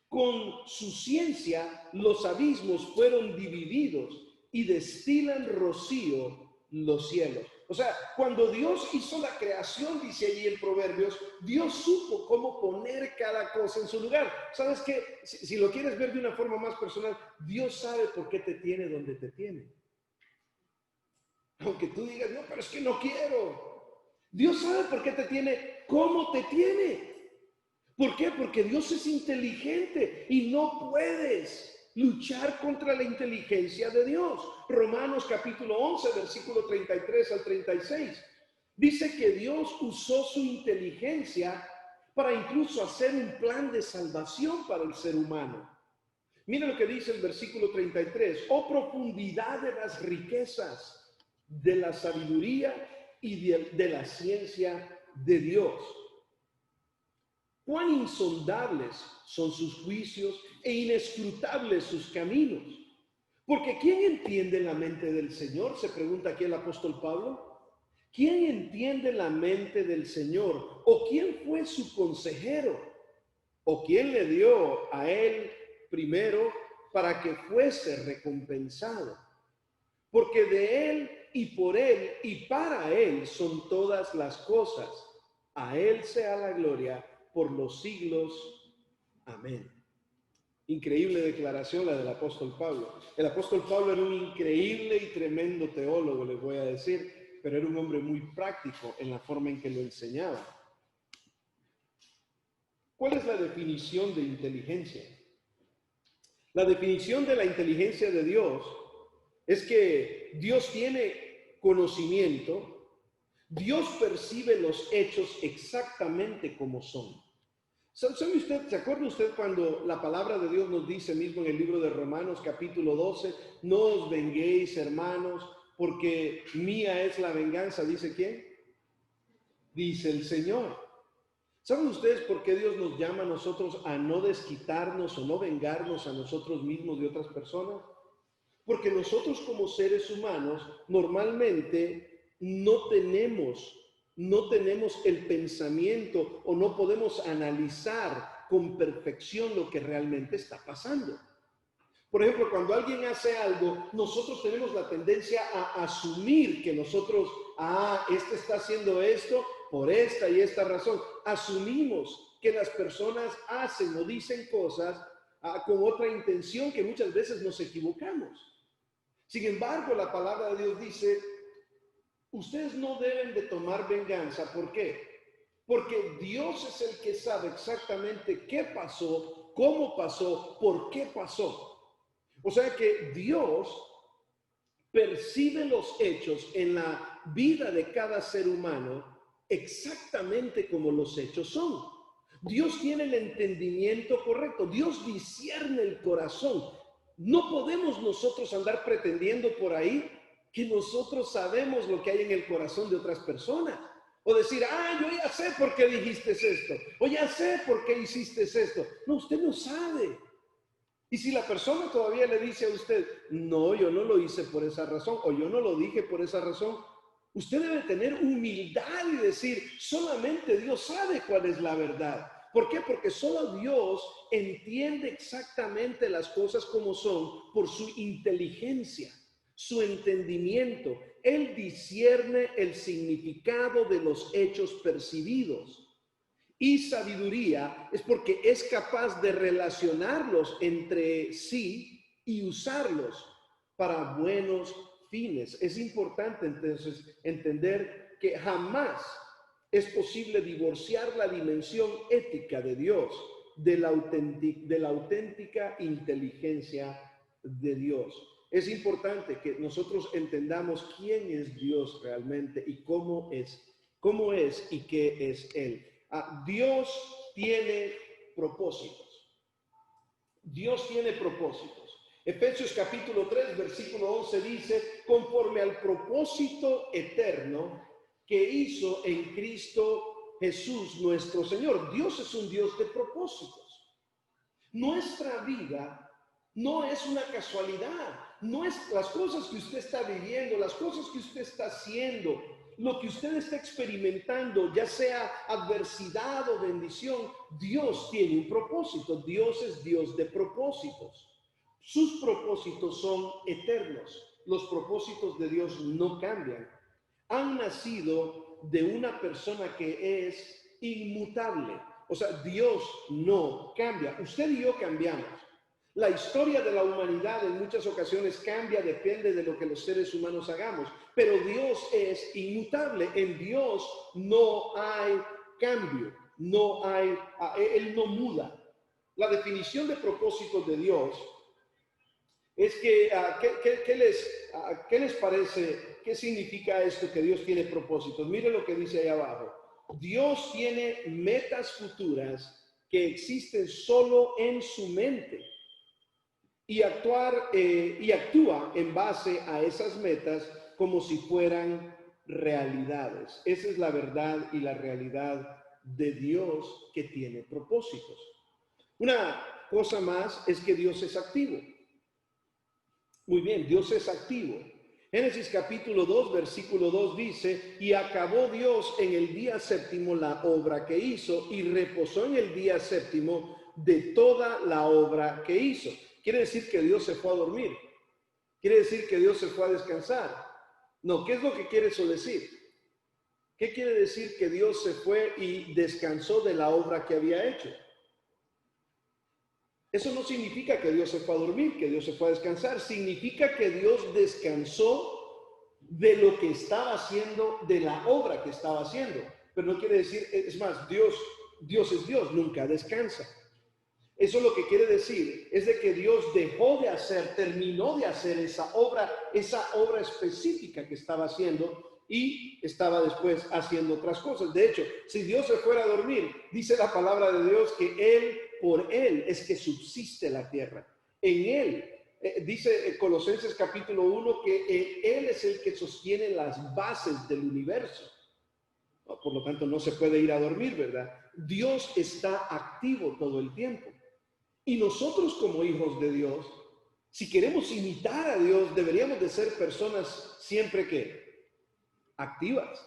S1: Con su ciencia los abismos fueron divididos y destilan rocío los cielos. O sea, cuando Dios hizo la creación, dice allí en Proverbios, Dios supo cómo poner cada cosa en su lugar. ¿Sabes qué? Si lo quieres ver de una forma más personal, Dios sabe por qué te tiene donde te tiene. Aunque tú digas, no, pero es que no quiero. Dios sabe por qué te tiene, cómo te tiene. ¿Por qué? Porque Dios es inteligente y no puedes luchar contra la inteligencia de Dios. Romanos capítulo 11, versículo 33 al 36. Dice que Dios usó su inteligencia para incluso hacer un plan de salvación para el ser humano. Mira lo que dice el versículo 33. Oh profundidad de las riquezas, de la sabiduría y de la ciencia de Dios. Cuán insondables son sus juicios e inescrutables sus caminos. Porque ¿quién entiende la mente del Señor? Se pregunta aquí el apóstol Pablo. ¿Quién entiende la mente del Señor? ¿O quién fue su consejero? ¿O quién le dio a él primero para que fuese recompensado? Porque de él y por Él y para Él son todas las cosas. A Él sea la gloria por los siglos. Amén. Increíble declaración la del apóstol Pablo. El apóstol Pablo era un increíble y tremendo teólogo, les voy a decir, pero era un hombre muy práctico en la forma en que lo enseñaba. ¿Cuál es la definición de inteligencia? La definición de la inteligencia de Dios es que Dios tiene conocimiento, Dios percibe los hechos exactamente como son. ¿Sabe usted, se acuerda usted cuando la palabra de Dios nos dice mismo en el libro de Romanos capítulo 12, no os venguéis, hermanos, porque mía es la venganza? ¿Dice quién? Dice el Señor. ¿Saben ustedes por qué Dios nos llama a nosotros a no desquitarnos o no vengarnos a nosotros mismos de otras personas? Porque nosotros como seres humanos normalmente no tenemos el pensamiento o no podemos analizar con perfección lo que realmente está pasando. Por ejemplo, cuando alguien hace algo, nosotros tenemos la tendencia a asumir que nosotros, este está haciendo esto por esta y esta razón. Asumimos que las personas hacen o dicen cosas con otra intención, que muchas veces nos equivocamos. Sin embargo, la palabra de Dios dice, ustedes no deben de tomar venganza. ¿Por qué? Porque Dios es el que sabe exactamente qué pasó, cómo pasó, por qué pasó. O sea que Dios percibe los hechos en la vida de cada ser humano exactamente como los hechos son. Dios tiene el entendimiento correcto. Dios discierne el corazón. No podemos nosotros andar pretendiendo por ahí que nosotros sabemos lo que hay en el corazón de otras personas. O decir, yo ya sé por qué dijiste esto. O ya sé por qué hiciste esto. No, usted no sabe. Y si la persona todavía le dice a usted, no, yo no lo hice por esa razón, o yo no lo dije por esa razón, usted debe tener humildad y decir, solamente Dios sabe cuál es la verdad. ¿Por qué? Porque solo Dios entiende exactamente las cosas como son por su inteligencia, su entendimiento. Él discierne el significado de los hechos percibidos. Y sabiduría es porque es capaz de relacionarlos entre sí y usarlos para buenos fines. Es importante entonces entender que jamás es posible divorciar la dimensión ética de Dios de la auténtica inteligencia de Dios. Es importante que nosotros entendamos quién es Dios realmente y cómo es y qué es Él. Dios tiene propósitos. Dios tiene propósitos. Efesios capítulo 3, versículo 11 dice, conforme al propósito eterno que hizo en Cristo Jesús nuestro Señor. Dios es un Dios de propósitos. Nuestra vida no es una casualidad. No es las cosas que usted está viviendo, las cosas que usted está haciendo, lo que usted está experimentando, ya sea adversidad o bendición. Dios tiene un propósito. Dios es Dios de propósitos. Sus propósitos son eternos. Los propósitos de Dios no cambian. Han nacido de una persona que es inmutable. O sea, Dios no cambia. Usted y yo cambiamos. La historia de la humanidad en muchas ocasiones cambia, depende de lo que los seres humanos hagamos. Pero Dios es inmutable. En Dios no hay cambio. Él no muda. La definición de propósitos de Dios es que, ¿qué les parece? ¿Qué significa esto que Dios tiene propósitos? Mire lo que dice ahí abajo. Dios tiene metas futuras que existen solo en su mente y actúa en base a esas metas como si fueran realidades. Esa es la verdad y la realidad de Dios, que tiene propósitos. Una cosa más es que Dios es activo. Muy bien, Dios es activo. Génesis capítulo 2, versículo 2 dice, y acabó Dios en el día séptimo la obra que hizo y reposó en el día séptimo de toda la obra que hizo. Quiere decir que Dios se fue a dormir. Quiere decir que Dios se fue a descansar. No, ¿qué es lo que quiere eso decir? ¿Qué quiere decir que Dios se fue y descansó de la obra que había hecho? Eso no significa que Dios se fue a dormir, que Dios se fue a descansar. Significa que Dios descansó de lo que estaba haciendo, de la obra que estaba haciendo. Pero no quiere decir, es más, Dios es Dios, nunca descansa. Eso lo que quiere decir es de que Dios dejó de hacer, terminó de hacer esa obra específica que estaba haciendo y estaba después haciendo otras cosas. De hecho, si Dios se fuera a dormir, dice la palabra de Dios que por Él es que subsiste la tierra. En Él, dice Colosenses capítulo 1, que Él es el que sostiene las bases del universo. Por lo tanto, no se puede ir a dormir, ¿verdad? Dios está activo todo el tiempo. Y nosotros como hijos de Dios, si queremos imitar a Dios, deberíamos de ser personas siempre que activas.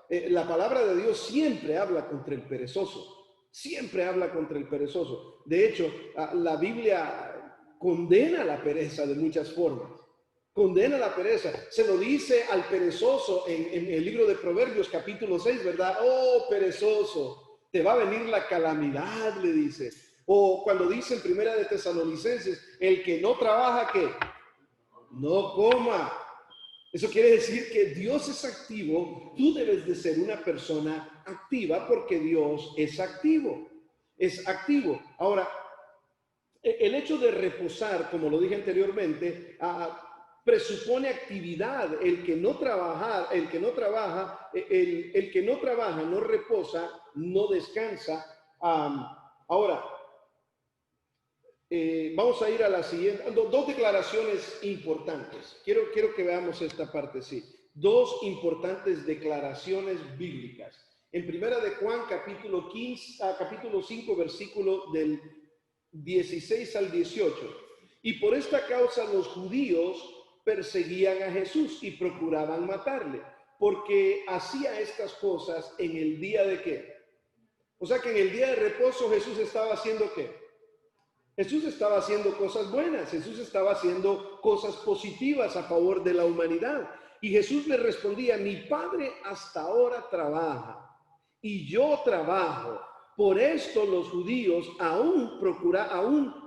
S1: La palabra de Dios siempre habla contra el perezoso. Siempre habla contra el perezoso. De hecho, la Biblia condena la pereza de muchas formas. Condena la pereza. Se lo dice al perezoso en el libro de Proverbios capítulo 6, ¿verdad? Oh, perezoso, te va a venir la calamidad, le dice. O cuando dice en Primera de Tesalonicenses, el que no trabaja, ¿qué? No coma. Eso quiere decir que Dios es activo. Tú debes de ser una persona activa porque Dios es activo. Es activo. Ahora, el hecho de reposar, como lo dije anteriormente, presupone actividad. El que no trabaja, no reposa, no descansa. Ahora, vamos a ir a la siguiente, dos declaraciones importantes. Quiero que veamos esta parte, sí. Dos importantes declaraciones bíblicas. En Primera de Juan, capítulo 5, versículo del 16 al 18. Y por esta causa los judíos perseguían a Jesús y procuraban matarle, porque hacía estas cosas en el día de ¿qué? O sea que en el día de reposo Jesús estaba haciendo ¿qué? Jesús estaba haciendo cosas buenas, Jesús estaba haciendo cosas positivas a favor de la humanidad. Y Jesús le respondía, mi Padre hasta ahora trabaja y yo trabajo. Por esto los judíos aún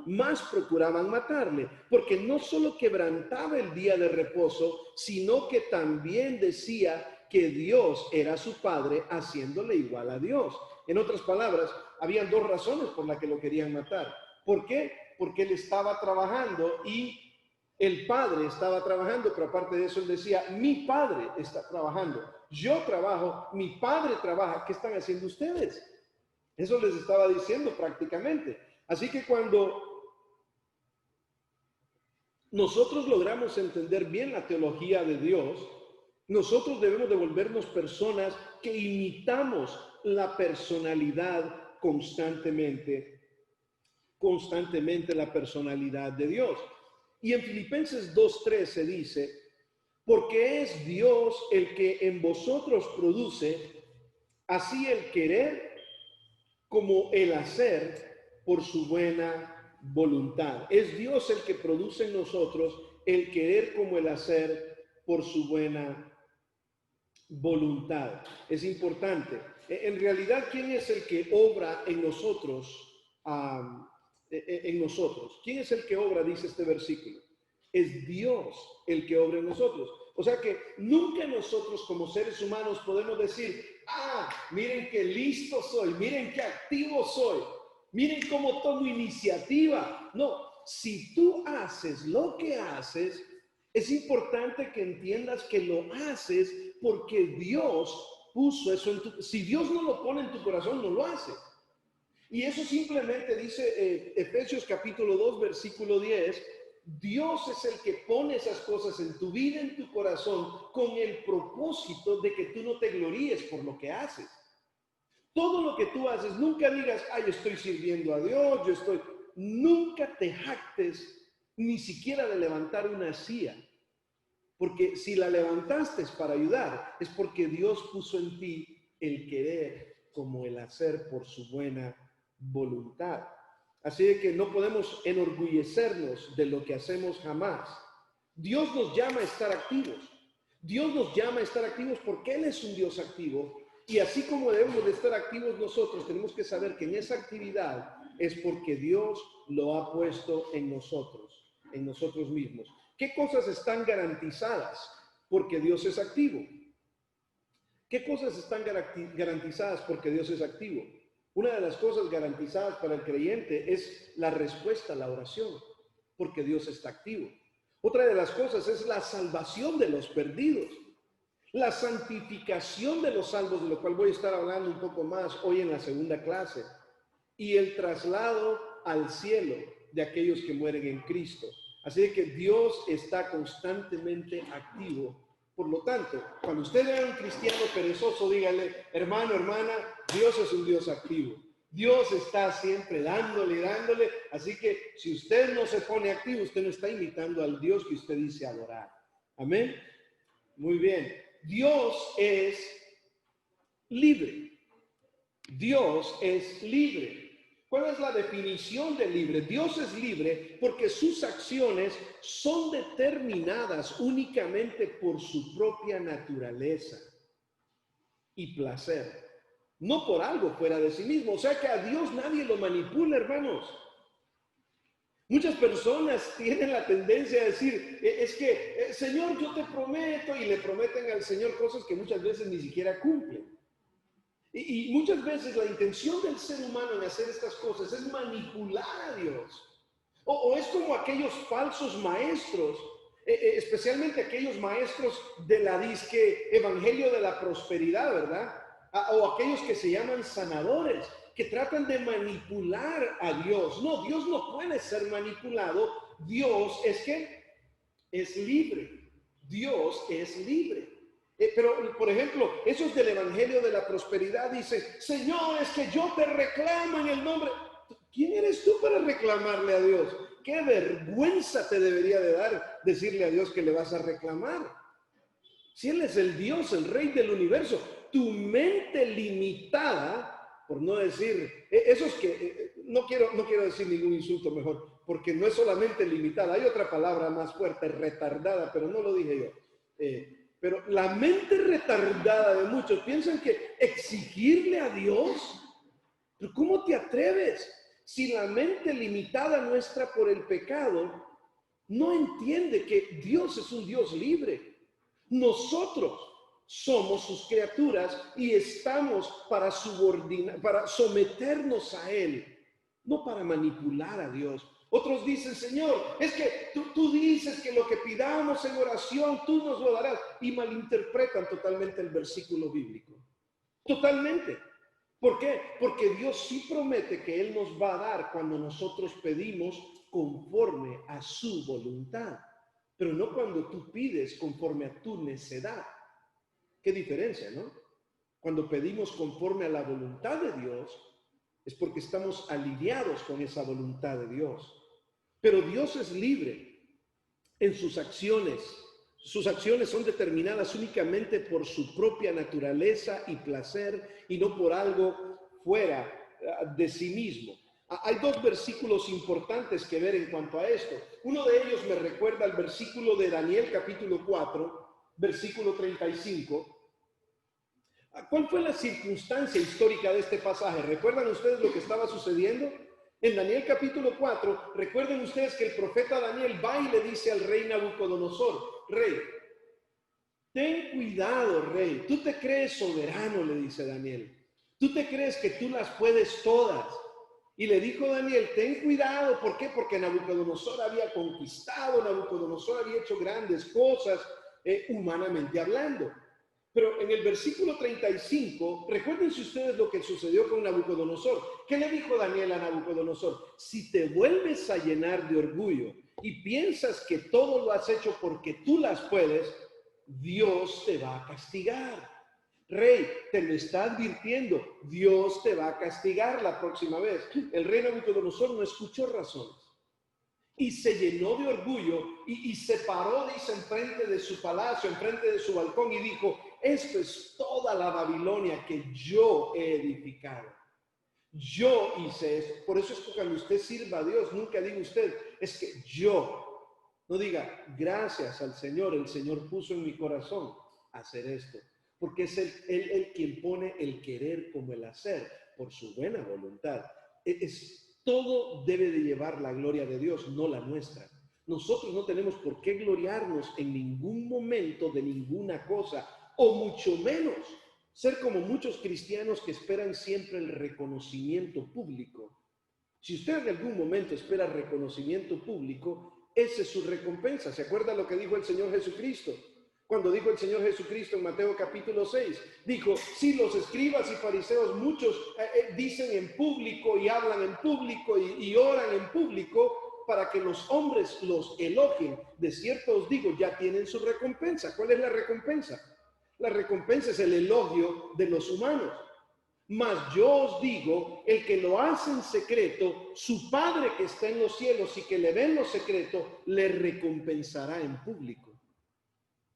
S1: más procuraban matarle, porque no solo quebrantaba el día de reposo, sino que también decía que Dios era su Padre, haciéndole igual a Dios. En otras palabras, habían dos razones por las que lo querían matar. ¿Por qué? Porque él estaba trabajando y el Padre estaba trabajando, pero aparte de eso él decía, mi Padre está trabajando, yo trabajo, mi Padre trabaja, ¿qué están haciendo ustedes? Eso les estaba diciendo prácticamente. Así que cuando nosotros logramos entender bien la teología de Dios, nosotros debemos de volvernos personas que imitamos la personalidad constantemente la personalidad de Dios. Y en Filipenses 2:13 dice, porque es Dios el que en vosotros produce así el querer como el hacer por su buena voluntad. Es Dios el que produce en nosotros el querer como el hacer por su buena voluntad. Es importante. En realidad, ¿quién es el que obra en nosotros? ¿Quién es el que obra? Dice este versículo. Es Dios el que obra en nosotros. O sea que nunca nosotros como seres humanos podemos decir, miren qué listo soy, miren qué activo soy, miren cómo tomo iniciativa. No, si tú haces lo que haces, es importante que entiendas que lo haces porque Dios puso eso en tu... Si Dios no lo pone en tu corazón, no lo haces. Y eso simplemente dice Efesios capítulo 2, versículo 10, Dios es el que pone esas cosas en tu vida, en tu corazón, con el propósito de que tú no te gloríes por lo que haces. Todo lo que tú haces, nunca digas, yo estoy sirviendo a Dios, nunca te jactes ni siquiera de levantar una silla. Porque si la levantaste para ayudar, es porque Dios puso en ti el querer como el hacer por su buena voluntad. Así de que no podemos enorgullecernos de lo que hacemos jamás. Dios nos llama a estar activos. Dios nos llama a estar activos porque Él es un Dios activo. Y así como debemos de estar activos nosotros, tenemos que saber que en esa actividad es porque Dios lo ha puesto en nosotros mismos. ¿Qué cosas están garantizadas? Porque Dios es activo. ¿Qué cosas están garantizadas porque Dios es activo? Una de las cosas garantizadas para el creyente es la respuesta a la oración, porque Dios está activo. Otra de las cosas es la salvación de los perdidos, la santificación de los salvos, de lo cual voy a estar hablando un poco más hoy en la segunda clase, y el traslado al cielo de aquellos que mueren en Cristo. Así de que Dios está constantemente activo. Por lo tanto, cuando usted vea a un cristiano perezoso, dígale, hermano, hermana, Dios es un Dios activo. Dios está siempre dándole. Así que si usted no se pone activo, usted no está imitando al Dios que usted dice adorar. Amén. Muy bien. Dios es libre. Dios es libre. ¿Cuál es la definición de libre? Dios es libre porque sus acciones son determinadas únicamente por su propia naturaleza y placer, no por algo fuera de sí mismo. O sea que a Dios nadie lo manipula, hermanos. Muchas personas tienen la tendencia a decir, es que, Señor, yo te prometo, y le prometen al Señor cosas que muchas veces ni siquiera cumplen. Y muchas veces la intención del ser humano en hacer estas cosas es manipular a Dios. O es como aquellos falsos maestros, especialmente aquellos maestros de la disque evangelio de la prosperidad, ¿verdad? O aquellos que se llaman sanadores, que tratan de manipular a Dios. No, Dios no puede ser manipulado. Dios es libre. Dios es libre. Pero, por ejemplo, esos del evangelio de la prosperidad dicen, Señor, es que yo te reclamo en el nombre. ¿Quién eres tú para reclamarle a Dios? Qué vergüenza te debería de dar decirle a Dios que le vas a reclamar. Si Él es el Dios, el Rey del universo, tu mente limitada, por no decir, esos que, no quiero decir ningún insulto mejor, porque no es solamente limitada, hay otra palabra más fuerte, retardada, pero no lo dije yo. Pero la mente retardada de muchos piensan que exigirle a Dios, ¿pero cómo te atreves? Si la mente limitada nuestra por el pecado no entiende que Dios es un Dios libre. Nosotros somos sus criaturas y estamos para someternos a Él, no para manipular a Dios. Otros dicen, Señor, es que tú dices que lo que pidamos en oración, tú nos lo darás. Y malinterpretan totalmente el versículo bíblico. Totalmente. ¿Por qué? Porque Dios sí promete que Él nos va a dar cuando nosotros pedimos conforme a su voluntad. Pero no cuando tú pides conforme a tu necedad. Qué diferencia, ¿no? Cuando pedimos conforme a la voluntad de Dios, es porque estamos alineados con esa voluntad de Dios. Pero Dios es libre en sus acciones. Sus acciones son determinadas únicamente por su propia naturaleza y placer y no por algo fuera de sí mismo. Hay dos versículos importantes que ver en cuanto a esto. Uno de ellos me recuerda al versículo de Daniel capítulo 4, versículo 35. ¿Cuál fue la circunstancia histórica de este pasaje? ¿Recuerdan ustedes lo que estaba sucediendo? En Daniel capítulo 4, recuerden ustedes que el profeta Daniel va y le dice al rey Nabucodonosor, rey, ten cuidado, rey, tú te crees soberano, le dice Daniel. Tú te crees que tú las puedes todas. Y le dijo Daniel, ten cuidado, ¿por qué? Porque Nabucodonosor había conquistado, Nabucodonosor había hecho grandes cosas, humanamente hablando. Pero en el versículo 35, recuérdense ustedes lo que sucedió con Nabucodonosor. ¿Qué le dijo Daniel a Nabucodonosor? Si te vuelves a llenar de orgullo y piensas que todo lo has hecho porque tú las puedes, Dios te va a castigar. Rey, te lo está advirtiendo, Dios te va a castigar la próxima vez. El rey Nabucodonosor no escuchó razones y se llenó de orgullo y se paró, dice, enfrente de su palacio, enfrente de su balcón y dijo, esto es toda la Babilonia que yo he edificado. Yo hice esto. Por eso es que cuando usted sirva a Dios, nunca diga usted, es que yo. No diga, gracias al Señor, el Señor puso en mi corazón hacer esto. Porque es él quien pone el querer como el hacer, por su buena voluntad. Todo debe de llevar la gloria de Dios, no la nuestra. Nosotros no tenemos por qué gloriarnos en ningún momento de ninguna cosa, o mucho menos ser como muchos cristianos que esperan siempre el reconocimiento público. Si usted en algún momento espera reconocimiento público, esa es su recompensa. ¿Se acuerda lo que dijo el Señor Jesucristo? Cuando dijo el Señor Jesucristo en Mateo capítulo 6, dijo, si los escribas y fariseos muchos dicen en público y hablan en público y oran en público para que los hombres los elogien, de cierto os digo, ya tienen su recompensa. ¿Cuál es la recompensa? La recompensa es el elogio de los humanos. Mas yo os digo, el que lo hace en secreto, su Padre que está en los cielos y que le ve en lo secreto, le recompensará en público.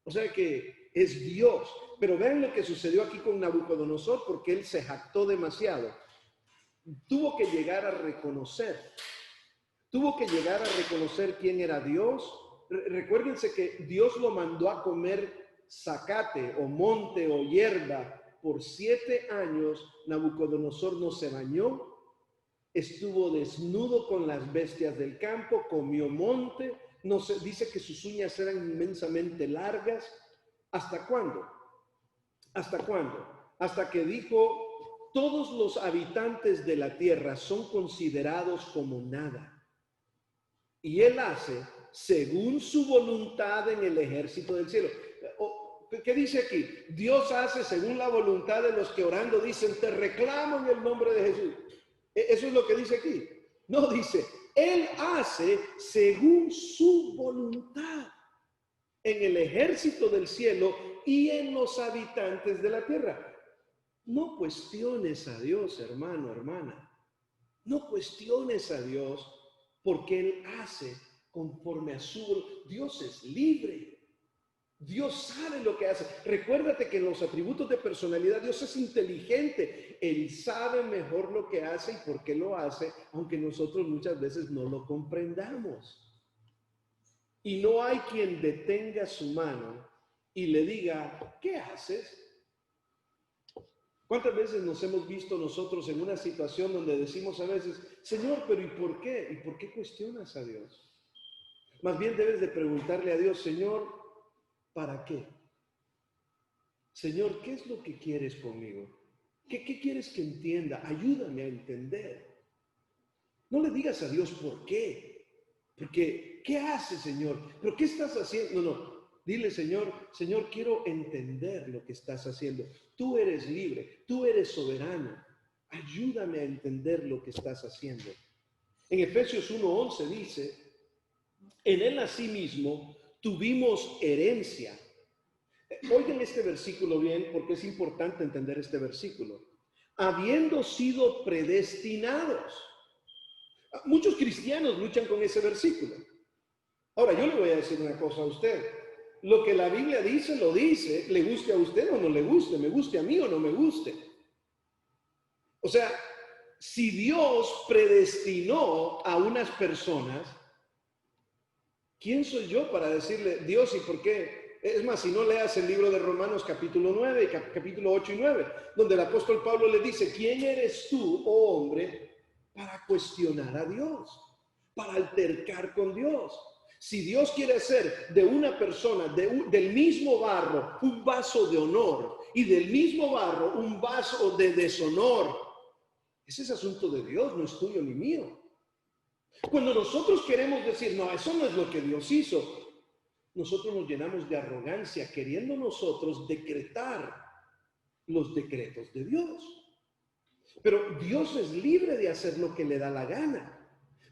S1: O sea que es Dios. Pero vean lo que sucedió aquí con Nabucodonosor, porque él se jactó demasiado. Tuvo que llegar a reconocer quién era Dios. Recuérdense que Dios lo mandó a comer zacate o monte o hierba. Por 7 años Nabucodonosor no se bañó, estuvo desnudo con las bestias del campo, comió monte, no se, dice que sus uñas eran inmensamente largas. ¿Hasta cuándo? ¿Hasta cuándo? Hasta que dijo, todos los habitantes de la tierra son considerados como nada. Y él hace según su voluntad en el ejército del cielo. ¿Qué dice aquí? Dios hace según la voluntad de los que orando dicen, te reclamo en el nombre de Jesús. Eso es lo que dice aquí. No dice, Él hace según su voluntad en el ejército del cielo y en los habitantes de la tierra. No cuestiones a Dios, hermano, hermana. No cuestiones a Dios porque Él hace conforme a su voluntad. Dios es libre. Dios sabe lo que hace. Recuérdate que en los atributos de personalidad Dios es inteligente. Él sabe mejor lo que hace y por qué lo hace, aunque nosotros muchas veces no lo comprendamos. Y no hay quien detenga su mano y le diga, ¿qué haces? ¿Cuántas veces nos hemos visto nosotros en una situación donde decimos a veces, Señor, pero ¿y por qué? ¿Y por qué cuestionas a Dios? Más bien debes de preguntarle a Dios, Señor, ¿para qué? Señor, ¿qué es lo que quieres conmigo? ¿Qué quieres que entienda? Ayúdame a entender. No le digas a Dios por qué. Porque, ¿qué hace, Señor? ¿Pero qué estás haciendo? No. Dile, Señor, quiero entender lo que estás haciendo. Tú eres libre, tú eres soberano. Ayúdame a entender lo que estás haciendo. En Efesios 1:11 dice, en él asimismo tuvimos herencia. Oigan este versículo bien porque es importante entender este versículo. Habiendo sido predestinados. Muchos cristianos luchan con ese versículo. Ahora, yo le voy a decir una cosa a usted. Lo que la Biblia dice, lo dice, le guste a usted o no le guste, me guste a mí o no me guste. O sea, si Dios predestinó a unas personas, ¿quién soy yo para decirle, Dios, y por qué? Es más, si no leas el libro de Romanos capítulo 9, capítulo 8 y 9, donde el apóstol Pablo le dice, ¿quién eres tú, oh hombre, para cuestionar a Dios? Para altercar con Dios. Si Dios quiere hacer de una persona, del mismo barro, un vaso de honor, y del mismo barro, un vaso de deshonor, ese es asunto de Dios, no es tuyo ni mío. Cuando nosotros queremos decir, no, eso no es lo que Dios hizo, nosotros nos llenamos de arrogancia queriendo nosotros decretar los decretos de Dios. Pero Dios es libre de hacer lo que le da la gana.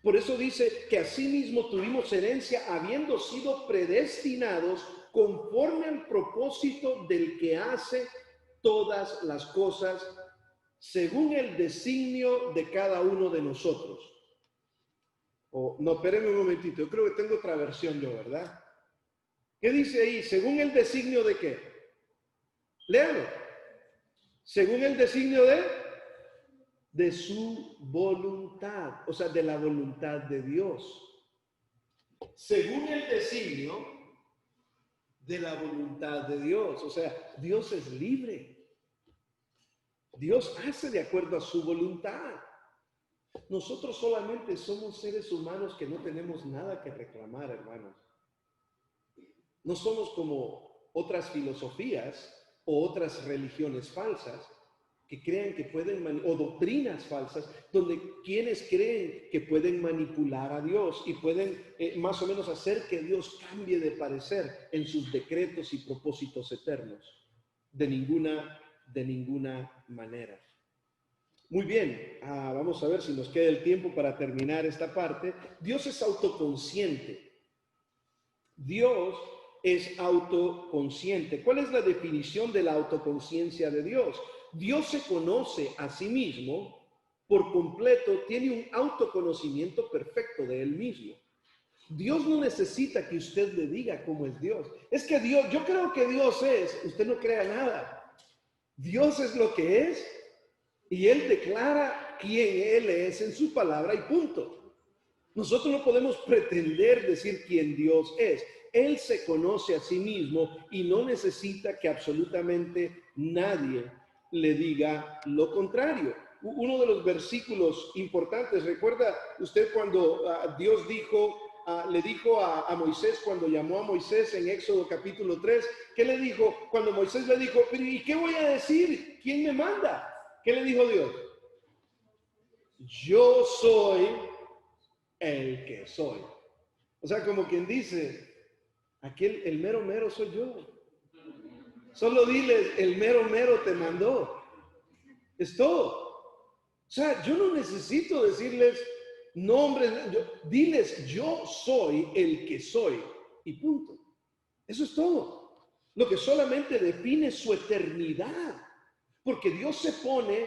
S1: Por eso dice que asimismo tuvimos herencia habiendo sido predestinados conforme al propósito del que hace todas las cosas según el designio de cada uno de nosotros. No, espérenme un momentito, yo creo que tengo otra versión yo, ¿verdad? ¿Qué dice ahí? ¿Según el designio de qué? Léalo. Según el designio de su voluntad, o sea, de la voluntad de Dios. según el designio de la voluntad de Dios. O sea, Dios es libre. Dios hace de acuerdo a su voluntad. Nosotros solamente somos seres humanos que no tenemos nada que reclamar, hermanos. No somos como otras filosofías o otras religiones falsas que crean que pueden, o doctrinas falsas, donde quienes creen que pueden manipular a Dios y pueden más o menos hacer que Dios cambie de parecer en sus decretos y propósitos eternos. De ninguna manera. Muy bien, vamos a ver si nos queda el tiempo para terminar esta parte. Dios es autoconsciente. Dios es autoconsciente. ¿Cuál es la definición de la autoconciencia de Dios? Dios se conoce a sí mismo por completo, tiene un autoconocimiento perfecto de él mismo. Dios no necesita que usted le diga cómo es Dios. Es que Dios, yo creo que Dios es, usted no crea nada. Dios es lo que es y Él declara quién Él es en su palabra y punto. Nosotros no podemos pretender decir quién Dios es. Él se conoce a sí mismo y no necesita que absolutamente nadie le diga lo contrario. Uno de los versículos importantes, ¿recuerda usted cuando Dios le dijo a Moisés, cuando llamó a Moisés en Éxodo capítulo 3, ¿qué le dijo? Cuando Moisés le dijo, pero ¿y qué voy a decir? ¿Quién me manda? ¿Qué le dijo Dios? Yo soy el que soy. O sea, como quien dice, aquí el mero mero soy yo. Solo diles, el mero mero te mandó. Es todo. O sea, yo no necesito decirles nombres, diles, yo soy el que soy y punto. Eso es todo. Lo que solamente define su eternidad. Porque Dios se pone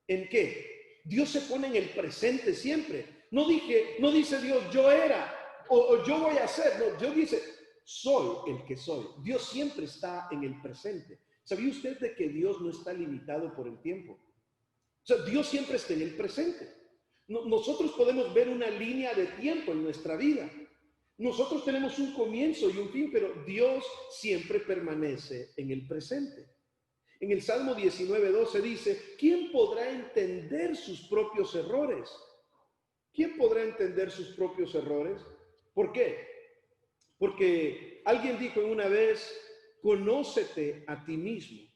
S1: ¿en qué? Dios se pone en el presente siempre. No dice Dios, yo era o yo voy a ser. No, Dios dice, soy el que soy. Dios siempre está en el presente. ¿Sabía usted de que Dios no está limitado por el tiempo? O sea, Dios siempre está en el presente. Nosotros podemos ver una línea de tiempo en nuestra vida. Nosotros tenemos un comienzo y un fin, pero Dios siempre permanece en el presente. En el Salmo 19:12 dice, ¿quién podrá entender sus propios errores? ¿Quién podrá entender sus propios errores? ¿Por qué? Porque alguien dijo una vez, conócete a ti mismo.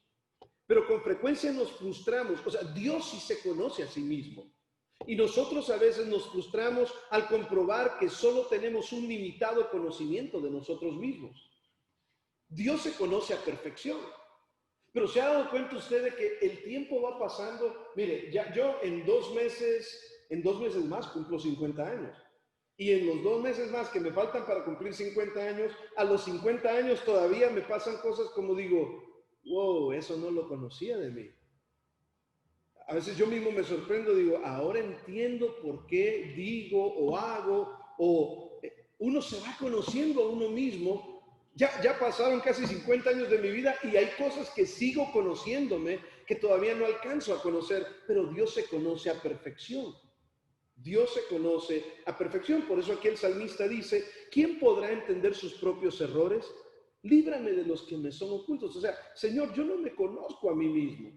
S1: Pero con frecuencia nos frustramos. O sea, Dios sí se conoce a sí mismo. Y nosotros a veces nos frustramos al comprobar que solo tenemos un limitado conocimiento de nosotros mismos. Dios se conoce a perfección. Pero ¿se ha dado cuenta usted de que el tiempo va pasando? Mire, ya yo en 2 meses más cumplo 50 años. Y en los 2 meses más que me faltan para cumplir 50 años, a los 50 años todavía me pasan cosas como digo, wow, eso no lo conocía de mí. A veces yo mismo me sorprendo, digo, ahora entiendo por qué digo o hago, o uno se va conociendo a uno mismo. Ya pasaron casi 50 años de mi vida y hay cosas que sigo conociéndome que todavía no alcanzo a conocer, pero Dios se conoce a perfección. Dios se conoce a perfección. Por eso aquí el salmista dice, ¿quién podrá entender sus propios errores? Líbrame de los que me son ocultos. O sea, Señor, yo no me conozco a mí mismo.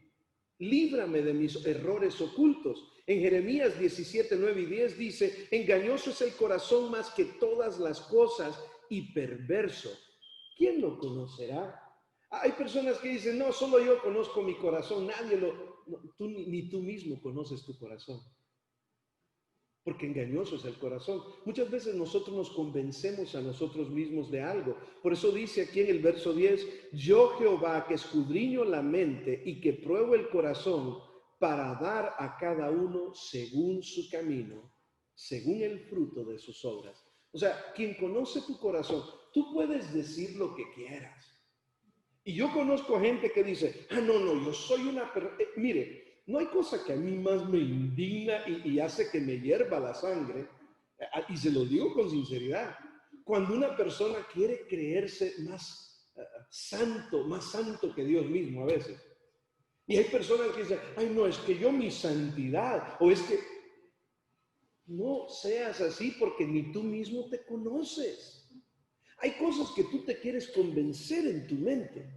S1: Líbrame de mis errores ocultos. En Jeremías 17, 9 y 10 dice, engañoso es el corazón más que todas las cosas y perverso. ¿Quién lo conocerá? Hay personas que dicen, no, solo yo conozco mi corazón, nadie ni tú mismo conoces tu corazón. Porque engañoso es el corazón. Muchas veces nosotros nos convencemos a nosotros mismos de algo. Por eso dice aquí en el verso 10, yo Jehová que escudriño la mente y que pruebo el corazón para dar a cada uno según su camino, según el fruto de sus obras. O sea, quien conoce tu corazón, tú puedes decir lo que quieras. Y yo conozco gente que dice, no, yo soy una persona, mire, no hay cosa que a mí más me indigna y hace que me hierva la sangre, y se lo digo con sinceridad, cuando una persona quiere creerse más santo que Dios mismo a veces. Y hay personas que dicen, no, es que yo mi santidad, o es que No seas así porque ni tú mismo te conoces. Hay cosas que tú te quieres convencer en tu mente.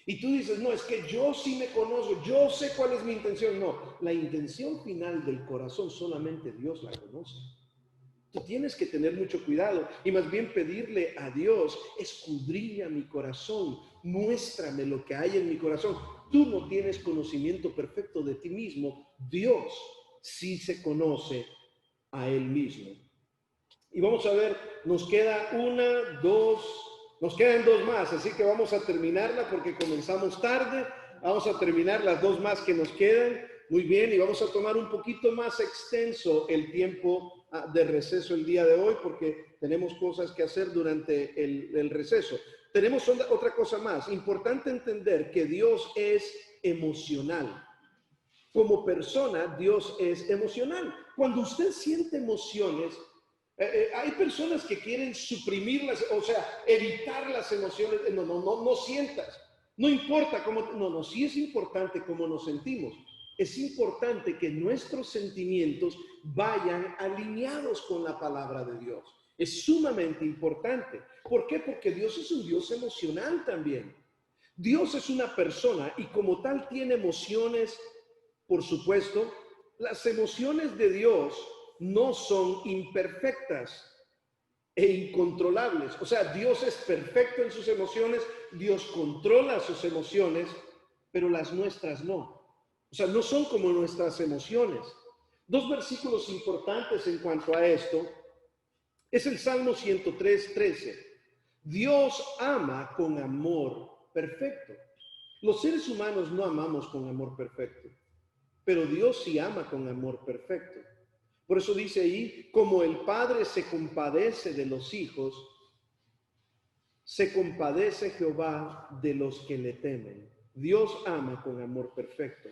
S1: Y tú dices, no, es que yo sí me conozco, yo sé cuál es mi intención. No, la intención final del corazón solamente Dios la conoce. Tú tienes que tener mucho cuidado y más bien pedirle a Dios, escudriña mi corazón, muéstrame lo que hay en mi corazón. Tú no tienes conocimiento perfecto de ti mismo, Dios sí se conoce a Él mismo. Y vamos a ver, nos queda nos quedan dos más, así que vamos a terminarla porque comenzamos tarde. Vamos a terminar las dos más que nos quedan. Muy bien, y vamos a tomar un poquito más extenso el tiempo de receso el día de hoy porque tenemos cosas que hacer durante el receso. Tenemos otra cosa más. Importante entender que Dios es emocional. Como persona, Dios es emocional. Cuando usted siente emociones, hay personas que quieren suprimirlas, o sea, evitar las emociones. No sientas. No importa cómo, sí es importante cómo nos sentimos. Es importante que nuestros sentimientos vayan alineados con la palabra de Dios. Es sumamente importante. ¿Por qué? Porque Dios es un Dios emocional también. Dios es una persona y como tal tiene emociones. Por supuesto, las emociones de Dios no son imperfectas e incontrolables. O sea, Dios es perfecto en sus emociones, Dios controla sus emociones, pero las nuestras no. O sea, no son como nuestras emociones. Dos versículos importantes en cuanto a esto es el Salmo 103:13. Dios ama con amor perfecto. Los seres humanos no amamos con amor perfecto. Pero Dios sí ama con amor perfecto. Por eso dice ahí, como el Padre se compadece de los hijos, se compadece Jehová de los que le temen. Dios ama con amor perfecto.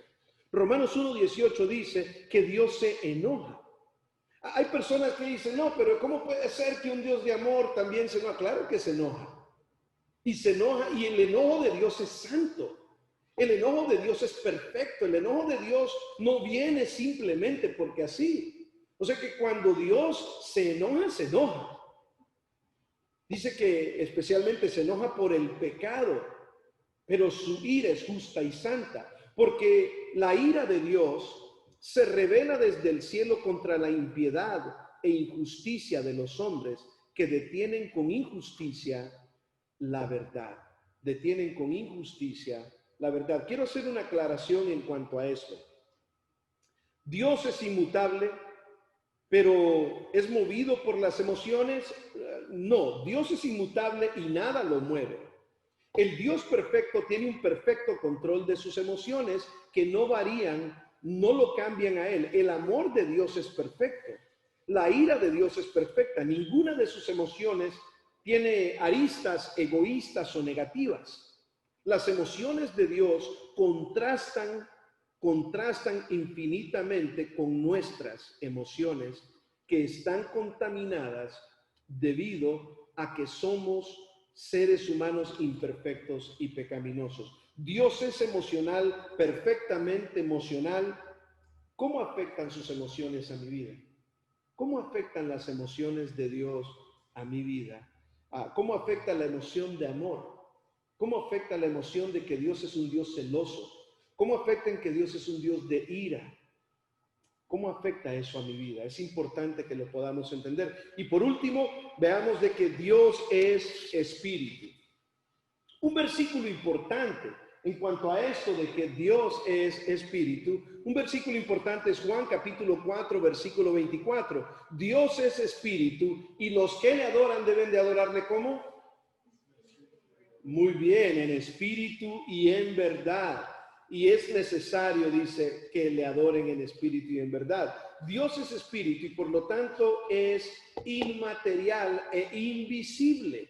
S1: Romanos 1:18 dice que Dios se enoja. Hay personas que dicen, no, pero ¿cómo puede ser que un Dios de amor también se enoja? Claro que se enoja. Y se enoja, y el enojo de Dios es santo. El enojo de Dios es perfecto. El enojo de Dios no viene simplemente porque así. O sea que cuando Dios se enoja, se enoja. Dice que especialmente se enoja por el pecado, pero su ira es justa y santa, porque la ira de Dios se revela desde el cielo contra la impiedad e injusticia de los hombres que detienen con injusticia la verdad. Detienen con injusticia la verdad. Quiero hacer una aclaración en cuanto a esto. Dios es inmutable, pero ¿es movido por las emociones? No, Dios es inmutable y nada lo mueve. El Dios perfecto tiene un perfecto control de sus emociones que no varían, no lo cambian a Él. El amor de Dios es perfecto. La ira de Dios es perfecta. Ninguna de sus emociones tiene aristas egoístas o negativas. Las emociones de Dios contrastan infinitamente con nuestras emociones que están contaminadas debido a que somos seres humanos imperfectos y pecaminosos. Dios es emocional, perfectamente emocional. ¿Cómo afectan sus emociones a mi vida? ¿Cómo afectan las emociones de Dios a mi vida? ¿Cómo afecta la emoción de amor? ¿Cómo afecta la emoción de que Dios es un Dios celoso? ¿Cómo afecta en que Dios es un Dios de ira? ¿Cómo afecta eso a mi vida? Es importante que lo podamos entender. Y por último, veamos de que Dios es espíritu. Un versículo importante en cuanto a esto de que Dios es espíritu, un versículo importante es Juan capítulo 4, versículo 24. Dios es espíritu y los que le adoran deben de adorarle ¿cómo? Muy bien, en espíritu y en verdad. Y es necesario, dice, que le adoren en espíritu y en verdad. Dios es espíritu y por lo tanto es inmaterial e invisible.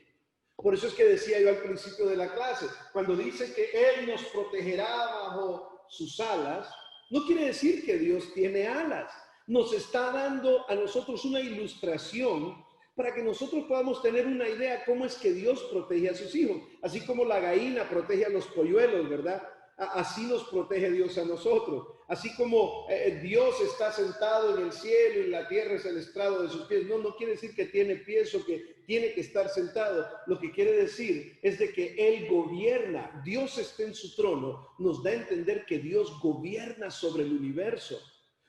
S1: Por eso es que decía yo al principio de la clase, cuando dice que Él nos protegerá bajo sus alas, no quiere decir que Dios tiene alas. Nos está dando a nosotros una ilustración para que nosotros podamos tener una idea cómo es que Dios protege a sus hijos, así como la gallina protege a los polluelos, ¿verdad? así nos protege Dios a nosotros. Así como Dios está sentado en el cielo y la tierra es el estrado de sus pies. No, no quiere decir que tiene pies o que tiene que estar sentado. Lo que quiere decir es de que Él gobierna. Dios está en su trono. Nos da a entender que Dios gobierna sobre el universo.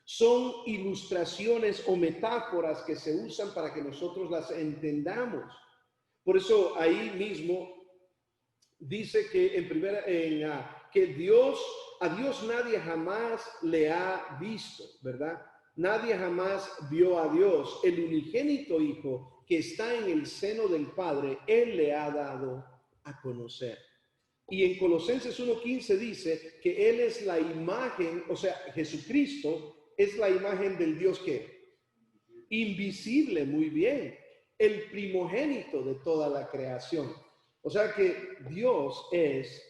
S1: Son ilustraciones o metáforas que se usan para que nosotros las entendamos. Por eso ahí mismo dice que que a Dios nadie jamás le ha visto, ¿verdad? Nadie jamás vio a Dios. El unigénito Hijo que está en el seno del Padre, Él le ha dado a conocer. Y en Colosenses 1:15 dice que Él es la imagen, o sea, Jesucristo es la imagen del Dios que invisible, muy bien, el primogénito de toda la creación. O sea que Dios es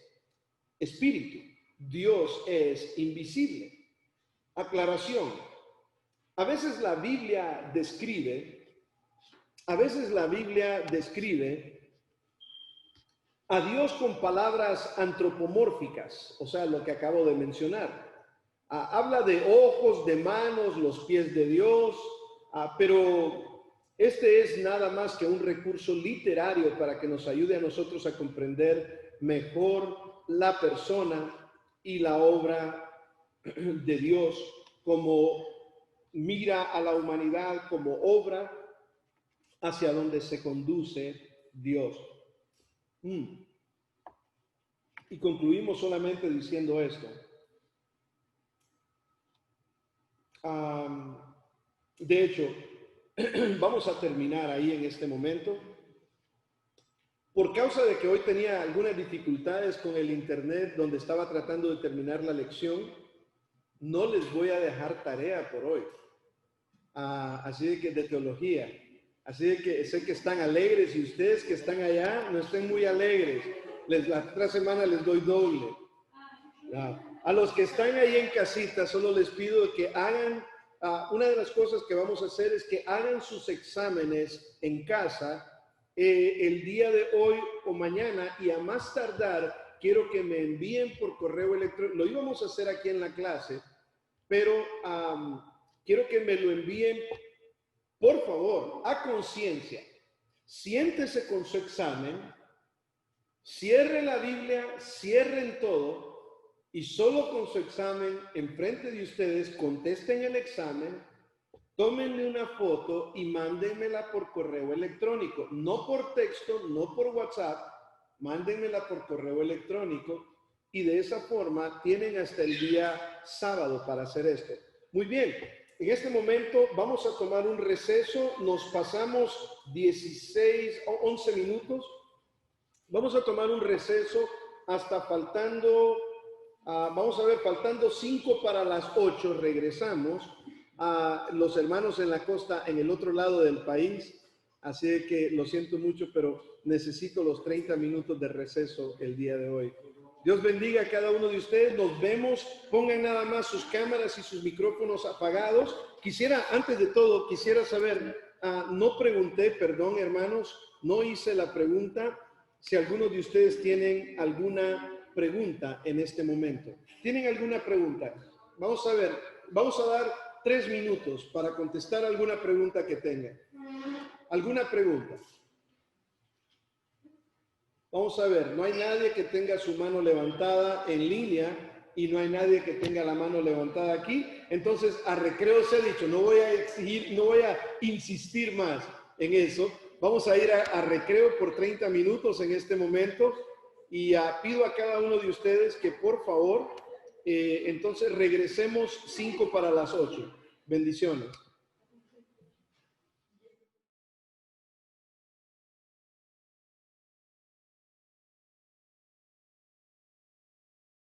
S1: espíritu, Dios es invisible. Aclaración, a veces la Biblia describe a Dios con palabras antropomórficas, o sea, lo que acabo de mencionar. Habla de ojos, de manos, los pies de Dios, pero este es nada más que un recurso literario para que nos ayude a nosotros a comprender mejor la persona y la obra de Dios, como mira a la humanidad, como obra hacia donde se conduce Dios. Y concluimos solamente diciendo esto. De hecho, vamos a terminar ahí en este momento. Por causa de que hoy tenía algunas dificultades con el internet donde estaba tratando de terminar la lección, no les voy a dejar tarea por hoy. Así de que de teología. Así de que sé que están alegres y ustedes que están allá no estén muy alegres. La otra semana les doy doble. A los que están ahí en casita solo les pido que hagan, una de las cosas que vamos a hacer es que hagan sus exámenes en casa el día de hoy o mañana, y a más tardar quiero que me envíen por correo electrónico. Lo íbamos a hacer aquí en la clase, pero quiero que me lo envíen, por favor, a conciencia. Siéntese con su examen, cierre la Biblia, cierren todo, y solo con su examen enfrente de ustedes contesten el examen, tómenle una foto y mándenmela por correo electrónico, no por texto, no por WhatsApp, mándenmela por correo electrónico, y de esa forma tienen hasta el día sábado para hacer esto. Muy bien, en este momento vamos a tomar un receso, nos pasamos 16 o 11 minutos, vamos a tomar un receso hasta faltando, faltando 5 para las 8, regresamos. A los hermanos en la costa, en el otro lado del país, así que lo siento mucho, pero necesito los 30 minutos de receso el día de hoy. Dios bendiga a cada uno de ustedes, nos vemos, pongan nada más sus cámaras y sus micrófonos apagados. Antes de todo, quisiera saber, no pregunté, perdón hermanos, no hice la pregunta, si algunos de ustedes tienen alguna pregunta en este momento. ¿Tienen alguna pregunta? Vamos a ver, vamos a dar 3 minutos para contestar alguna pregunta que tengan. ¿Alguna pregunta? Vamos a ver, no hay nadie que tenga su mano levantada en línea y no hay nadie que tenga la mano levantada aquí. Entonces, a recreo se ha dicho, no voy a exigir, no voy a insistir más en eso. Vamos a ir a recreo por 30 minutos en este momento, y pido a cada uno de ustedes que por favor, entonces regresemos 5 para las 8. Bendiciones.